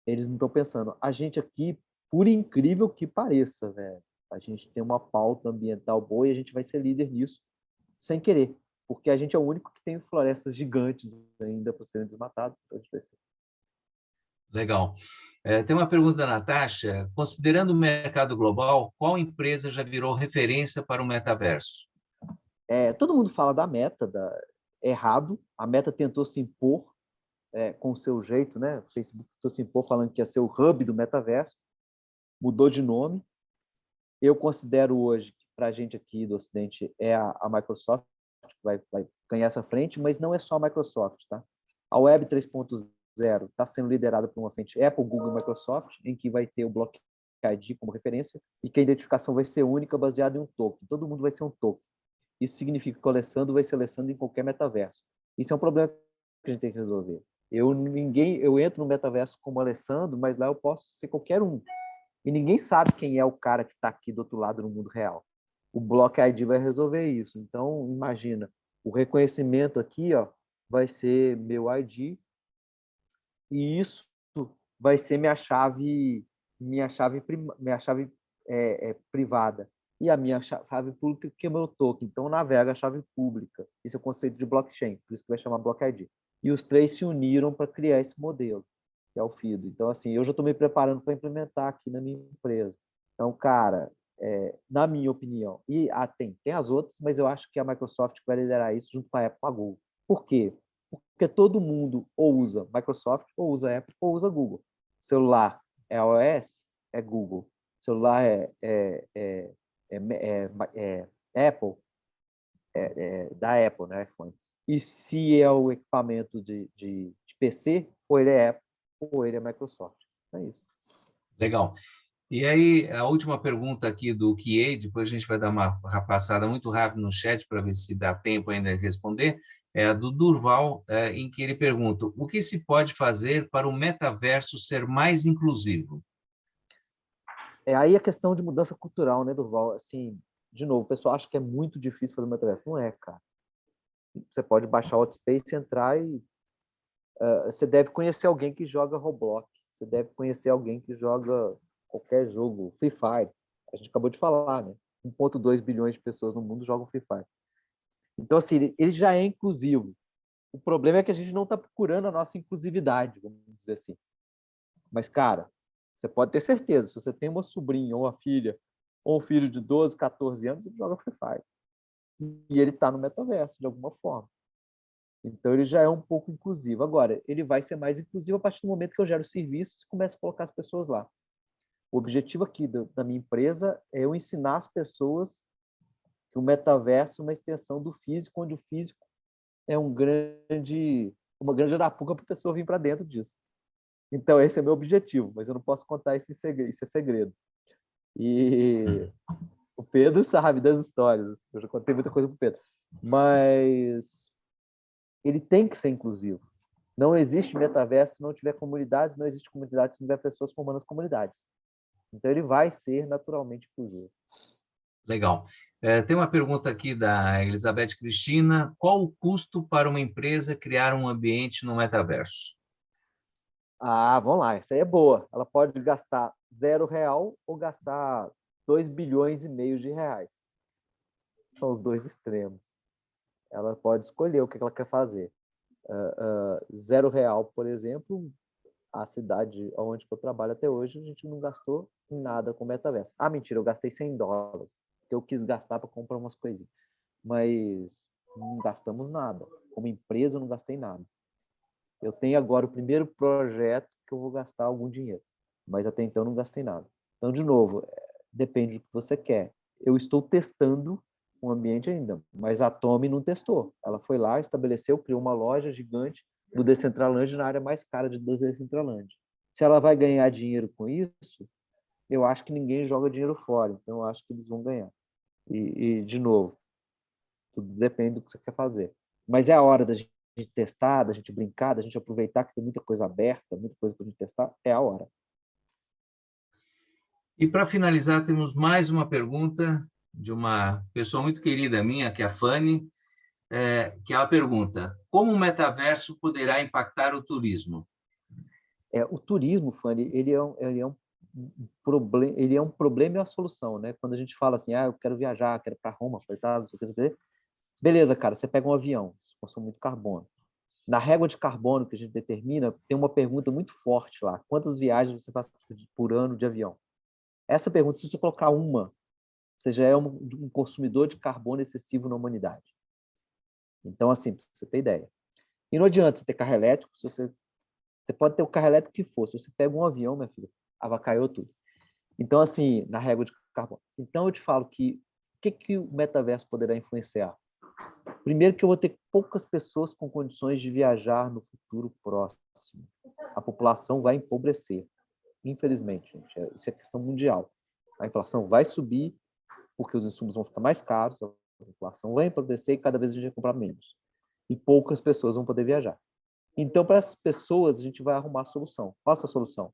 eles não estão pensando. A gente aqui, por incrível que pareça, velho, a gente tem uma pauta ambiental boa e a gente vai ser líder nisso, sem querer. Porque a gente é o único que tem florestas gigantes ainda para serem desmatadas. Então a gente vai ser. Legal. Tem uma pergunta da Natasha. Considerando o mercado global, qual empresa já virou referência para o metaverso? Todo mundo fala da Meta, errado. A Meta tentou se impor com o seu jeito, né? O Facebook tentou se impor falando que ia ser o hub do metaverso, mudou de nome. Eu considero hoje que para a gente aqui do Ocidente é a Microsoft que vai ganhar essa frente, mas não é só a Microsoft, tá? A Web 3.0 está sendo liderada por uma frente Apple, Google e Microsoft, em que vai ter o Block ID como referência e que a identificação vai ser única baseada em um token. Todo mundo vai ser um token. Isso significa que o Alessandro vai ser Alessandro em qualquer metaverso. Isso é um problema que a gente tem que resolver. Eu entro no metaverso como Alessandro, mas lá eu posso ser qualquer um. E ninguém sabe quem é o cara que está aqui do outro lado no mundo real. O Block ID vai resolver isso. Então, imagina, o reconhecimento aqui, ó, vai ser meu ID e isso vai ser minha chave privada. E a minha chave pública que é meu token. Então, navega a chave pública. Esse é o conceito de blockchain, por isso que vai chamar Block ID. E os três se uniram para criar esse modelo, que é o FIDO. Então, assim, eu já estou me preparando para implementar aqui na minha empresa. Então, cara, na minha opinião, e tem as outras, mas eu acho que a Microsoft vai liderar isso junto com a Apple e a Google. Por quê? Porque todo mundo ou usa Microsoft, ou usa Apple, ou usa Google. Celular é iOS, é Google. Celular Apple, da Apple, né? iPhone. E se é o equipamento de PC, ou ele é Apple, ou ele é Microsoft. É isso. Legal. E aí, a última pergunta aqui do QA, depois a gente vai dar uma passada muito rápida no chat para ver se dá tempo ainda de responder, é a do Durval, em que ele pergunta: o que se pode fazer para o metaverso ser mais inclusivo? Aí a questão de mudança cultural, né, Durval? Assim, de novo, o pessoal acha que é muito difícil fazer metaverso. Não é, cara. Você pode baixar o Outspace, entrar e você deve conhecer alguém que joga Roblox. Você deve conhecer alguém que joga qualquer jogo, Free Fire. A gente acabou de falar, né? 1,2 bilhões de pessoas no mundo jogam Free Fire. Então, assim, ele já é inclusivo. O problema é que a gente não está procurando a nossa inclusividade, vamos dizer assim. Mas, cara, você pode ter certeza, se você tem uma sobrinha ou uma filha, ou um filho de 12, 14 anos, ele joga Free Fire. E ele está no metaverso, de alguma forma. Então, ele já é um pouco inclusivo. Agora, ele vai ser mais inclusivo a partir do momento que eu gero serviços e começo a colocar as pessoas lá. O objetivo aqui da minha empresa é eu ensinar as pessoas que o metaverso é uma extensão do físico, onde o físico é uma grande arapuca para a pessoa vir para dentro disso. Então, esse é meu objetivo, mas eu não posso contar isso é segredo. E o Pedro sabe das histórias, eu já contei muita coisa para o Pedro, mas ele tem que ser inclusivo. Não existe metaverso se não tiver comunidades, não existe comunidade se não tiver pessoas formando as comunidades. Então, ele vai ser naturalmente inclusivo. Legal. Tem uma pergunta aqui da Elizabeth Cristina: qual o custo para uma empresa criar um ambiente no metaverso? Vamos lá, essa aí é boa. Ela pode gastar R$0 ou gastar 2,5 bilhões de reais. São os dois extremos. Ela pode escolher o que ela quer fazer. R$0, por exemplo, a cidade onde eu trabalho até hoje, a gente não gastou nada com metaverso. Ah, mentira, eu gastei $100, que eu quis gastar para comprar umas coisinhas. Mas não gastamos nada. Como empresa, eu não gastei nada. Eu tenho agora o primeiro projeto que eu vou gastar algum dinheiro, mas até então eu não gastei nada. Então, de novo, depende do que você quer. Eu estou testando um ambiente ainda, mas a Tommy não testou. Ela foi lá, estabeleceu, criou uma loja gigante no Decentraland, na área mais cara de Decentraland. Se ela vai ganhar dinheiro com isso, eu acho que ninguém joga dinheiro fora, então eu acho que eles vão ganhar. De novo, tudo depende do que você quer fazer. Mas é a hora da gente testar, da gente brincar, da gente aproveitar que tem muita coisa aberta, muita coisa para a gente testar, é a hora. E para finalizar, temos mais uma pergunta de uma pessoa muito querida minha, que é a Fanny, que ela pergunta: como o metaverso poderá impactar o turismo? O turismo, Fanny, ele é um problema e uma solução, né? Quando a gente fala assim, eu quero viajar, quero ir para Roma, para Itália, não sei o que, beleza, cara, você pega um avião, você consome muito carbono. Na régua de carbono que a gente determina, tem uma pergunta muito forte lá: quantas viagens você faz por ano de avião? Essa pergunta, se você colocar uma, você já é um consumidor de carbono excessivo na humanidade. Então, assim, pra você ter ideia. E não adianta você ter carro elétrico, você pode ter o carro elétrico que for. Se você pega um avião, minha filha, avacalhou tudo. Então, assim, na régua de carbono. Então, eu te falo que o que o metaverso poderá influenciar? Primeiro que eu vou ter poucas pessoas com condições de viajar no futuro próximo. A população vai empobrecer. Infelizmente, gente. Isso é questão mundial. A inflação vai subir porque os insumos vão ficar mais caros, a população vai empobrecer e cada vez a gente vai comprar menos. E poucas pessoas vão poder viajar. Então, para essas pessoas, a gente vai arrumar a solução. Qual é a solução?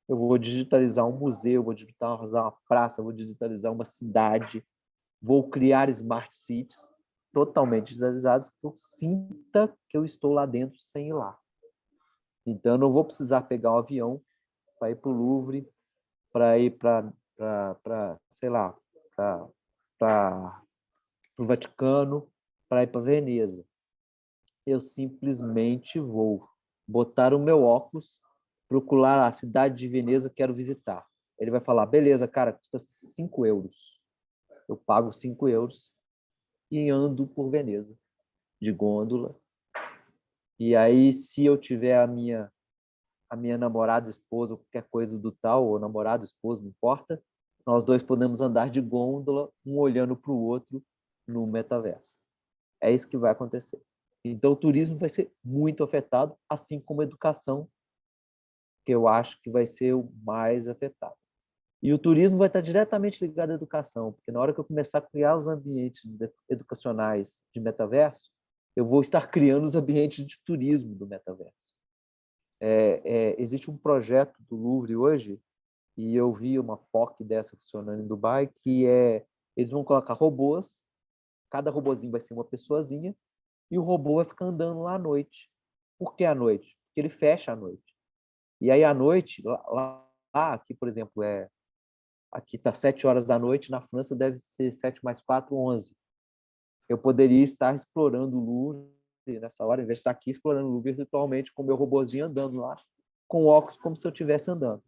Eu vou digitalizar um museu, vou digitalizar uma praça, vou digitalizar uma cidade, vou criar smart cities totalmente digitalizados que eu sinta que eu estou lá dentro sem ir lá. Então, eu não vou precisar pegar um avião para ir para o Louvre, para ir para, sei lá, para o Vaticano, para ir para Veneza. Eu simplesmente vou botar o meu óculos, procurar a cidade de Veneza que quero visitar. Ele vai falar, beleza, cara, custa 5 euros. Eu pago 5 euros e ando por Veneza, de gôndola. E aí, se eu tiver a minha namorada, esposa, ou qualquer coisa do tal, ou namorado, esposo, não importa, nós dois podemos andar de gôndola, um olhando para o outro no metaverso. É isso que vai acontecer. Então, o turismo vai ser muito afetado, assim como a educação, que eu acho que vai ser o mais afetado. E o turismo vai estar diretamente ligado à educação, porque na hora que eu começar a criar os ambientes educacionais de metaverso, eu vou estar criando os ambientes de turismo do metaverso. Existe um projeto do Louvre hoje, e eu vi uma POC dessa funcionando em Dubai, que eles vão colocar robôs, cada robozinho vai ser uma pessoazinha, e o robô vai ficar andando lá à noite. Por que à noite? Porque ele fecha à noite. E aí, à noite, aqui, por exemplo, aqui está 7 horas da noite, na França deve ser 7 mais 4, 11. Eu poderia estar explorando o Louvre nessa hora, em vez de estar aqui explorando o Louvre virtualmente, com o meu robozinho andando lá, com óculos, como se eu estivesse andando.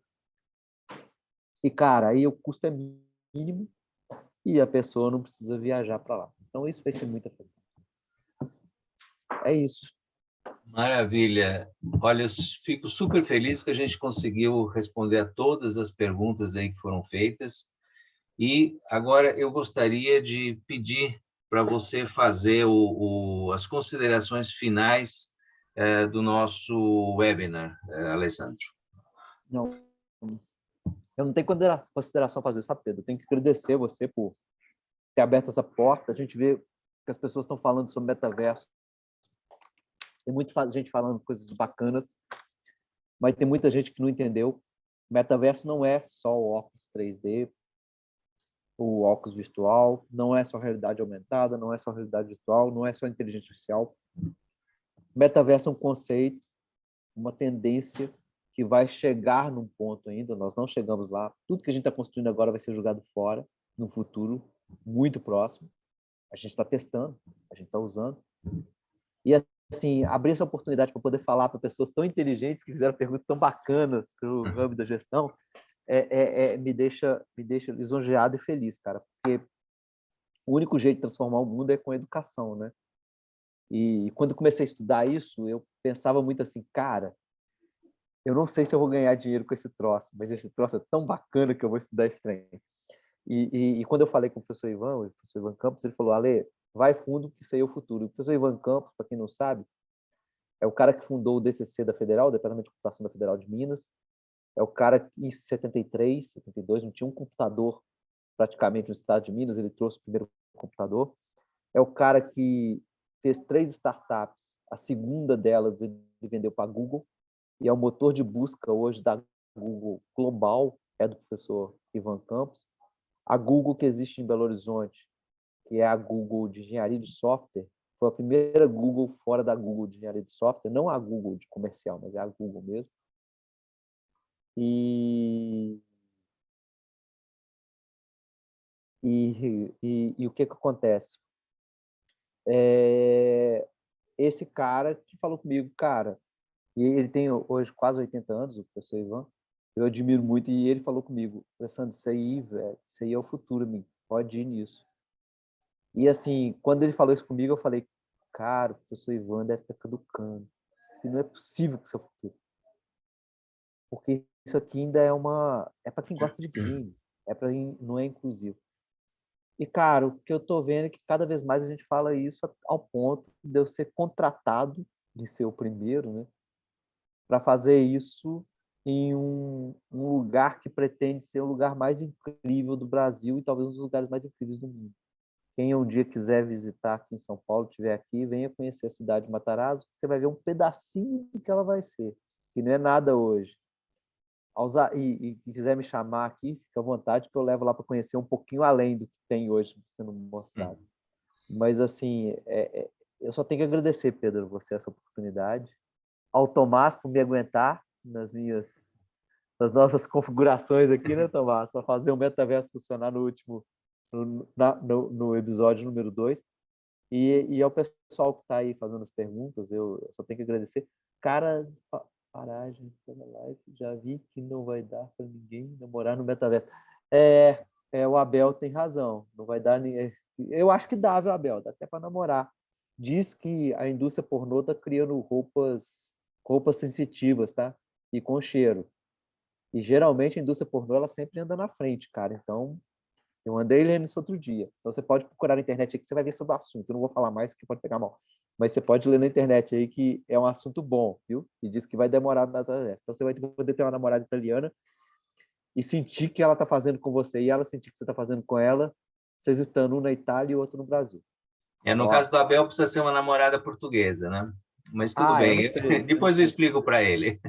E, cara, aí o custo é mínimo e a pessoa não precisa viajar para lá. Então, isso vai ser muito afetado. É isso. Maravilha. Olha, eu fico super feliz que a gente conseguiu responder a todas as perguntas aí que foram feitas. E agora eu gostaria de pedir para você fazer as considerações finais do nosso webinar, Alessandro. Não, eu não tenho consideração a fazer, sabe, Pedro? Eu tenho que agradecer você por ter aberto essa porta. A gente vê que as pessoas estão falando sobre metaverso. Tem muita gente falando coisas bacanas, mas tem muita gente que não entendeu. Metaverso não é só o óculos 3D, o óculos virtual, não é só realidade aumentada, não é só realidade virtual, não é só inteligência artificial. Metaverso é um conceito, uma tendência que vai chegar num ponto ainda, nós não chegamos lá. Tudo que a gente está construindo agora vai ser jogado fora no futuro muito próximo. A gente está testando, a gente está usando. E assim, abrir essa oportunidade para poder falar para pessoas tão inteligentes que fizeram perguntas tão bacanas para o Hub da Gestão, me deixa lisonjeado e feliz, cara, porque o único jeito de transformar o mundo é com a educação, né? E quando eu comecei a estudar isso, eu pensava muito assim, cara, eu não sei se eu vou ganhar dinheiro com esse troço, mas esse troço é tão bacana que eu vou estudar esse trem. E quando eu falei com o professor Ivan Campos, ele falou, Ale, vai fundo que isso aí é o futuro. O professor Ivan Campos, para quem não sabe, é o cara que fundou o DCC da Federal, o Departamento de Computação da Federal de Minas. É o cara que, em 73, 72, não tinha um computador praticamente no estado de Minas, ele trouxe o primeiro computador. É o cara que fez 3 startups, a segunda delas ele vendeu para a Google, e é o motor de busca hoje da Google global, é do professor Ivan Campos. A Google que existe em Belo Horizonte, que é a Google de engenharia de software, foi a primeira Google fora da Google de engenharia de software, não a Google de comercial, mas é a Google mesmo. E o que acontece? Esse cara que falou comigo, cara, e ele tem hoje quase 80 anos, o professor Ivan, eu admiro muito, e ele falou comigo, Alessandro, isso aí, velho, isso aí é o futuro, amigo, pode ir nisso. E assim, quando ele falou isso comigo, eu falei, cara, o professor Ivan deve estar caducando, que não é possível que isso é o futuro. Porque isso aqui ainda é para quem gosta de games, não é inclusivo. E, cara, o que eu tô vendo é que cada vez mais a gente fala isso ao ponto de eu ser contratado, de ser o primeiro, né, para fazer isso em um lugar que pretende ser o lugar mais incrível do Brasil e talvez um dos lugares mais incríveis do mundo. Quem um dia quiser visitar aqui em São Paulo, estiver aqui, venha conhecer a cidade de Matarazzo, você vai ver um pedacinho do que ela vai ser, que não é nada hoje. E quiser me chamar aqui, fica à vontade, que eu levo lá para conhecer um pouquinho além do que tem hoje sendo mostrado. Mas, assim, eu só tenho que agradecer, Pedro, você essa oportunidade, ao Tomás por me aguentar nas nossas configurações aqui, né, Tomás, para fazer o metaverso funcionar no episódio número 2. E ao pessoal que está aí fazendo as perguntas, eu só tenho que agradecer. Cara, paragem pela live, já vi que não vai dar para ninguém namorar no metaverso. O Abel tem razão, não vai dar ninguém. Eu acho que dá, viu, Abel? Dá até para namorar. Diz que a indústria pornô está criando roupas sensitivas, tá? E com cheiro. E geralmente a indústria pornô ela sempre anda na frente, cara. Então, eu andei lendo isso outro dia. Então você pode procurar na internet aí que você vai ver sobre o assunto. Eu não vou falar mais porque pode pegar mal. Mas você pode ler na internet aí que é um assunto bom, viu? E diz que vai demorar na tarefa. Então você vai poder ter uma namorada italiana e sentir que ela está fazendo com você e ela sentir que você está fazendo com ela, vocês estando um na Itália e o outro no Brasil. No caso do Abel, precisa ser uma namorada portuguesa, né? Mas tudo eu bem, não sei. depois eu explico para ele.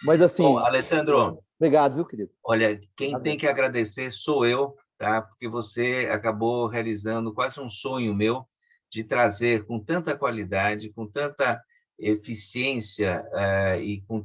Mas Bom, assim, Alessandro, obrigado, viu, querido? olha, quem tem que agradecer sou eu, tá? Porque você acabou realizando quase um sonho meu de trazer com tanta qualidade, com tanta eficiência e com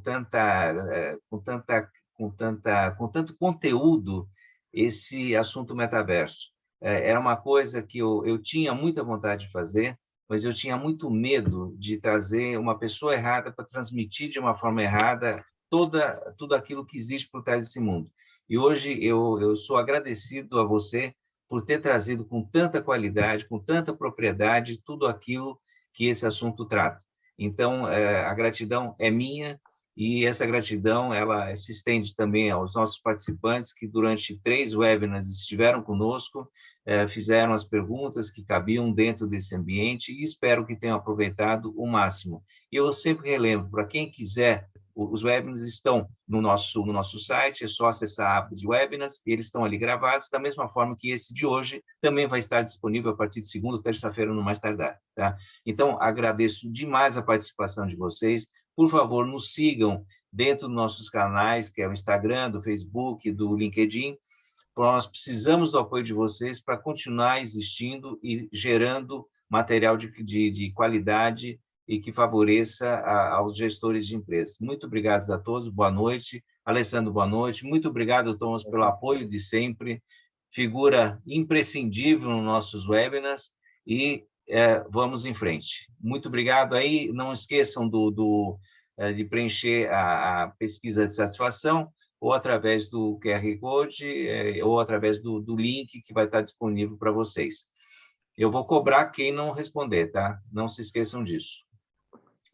tanto conteúdo esse assunto metaverso. Era uma coisa que eu tinha muita vontade de fazer, mas eu tinha muito medo de trazer uma pessoa errada para transmitir de uma forma errada tudo aquilo que existe por trás desse mundo. E hoje eu sou agradecido a você por ter trazido com tanta qualidade, com tanta propriedade, tudo aquilo que esse assunto trata. Então, a gratidão é minha e essa gratidão ela se estende também aos nossos participantes que durante 3 webinars estiveram conosco, fizeram as perguntas que cabiam dentro desse ambiente e espero que tenham aproveitado o máximo. E eu sempre relembro, para quem quiser, os webinars estão no nosso site, é só acessar a aba de webinars, e eles estão ali gravados, da mesma forma que esse de hoje também vai estar disponível a partir de segunda ou terça-feira, no mais tardar. Tá? Então, agradeço demais a participação de vocês. Por favor, nos sigam dentro dos nossos canais, que é o Instagram, do Facebook, do LinkedIn. Nós precisamos do apoio de vocês para continuar existindo e gerando material de qualidade e que favoreça aos gestores de empresas. Muito obrigado a todos, boa noite. Alessandro, boa noite. Muito obrigado, Thomas, pelo apoio de sempre. Figura imprescindível nos nossos webinars e vamos em frente. Muito obrigado aí. Não esqueçam de preencher a pesquisa de satisfação, ou através do QR Code, ou através do link que vai estar disponível para vocês. Eu vou cobrar quem não responder, tá? Não se esqueçam disso.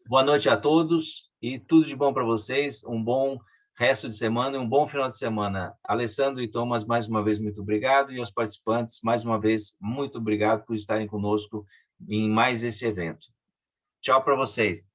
Boa noite a todos e tudo de bom para vocês. Um bom resto de semana e um bom final de semana. Alessandro e Thomas, mais uma vez, muito obrigado. E aos participantes, mais uma vez, muito obrigado por estarem conosco em mais esse evento. Tchau para vocês.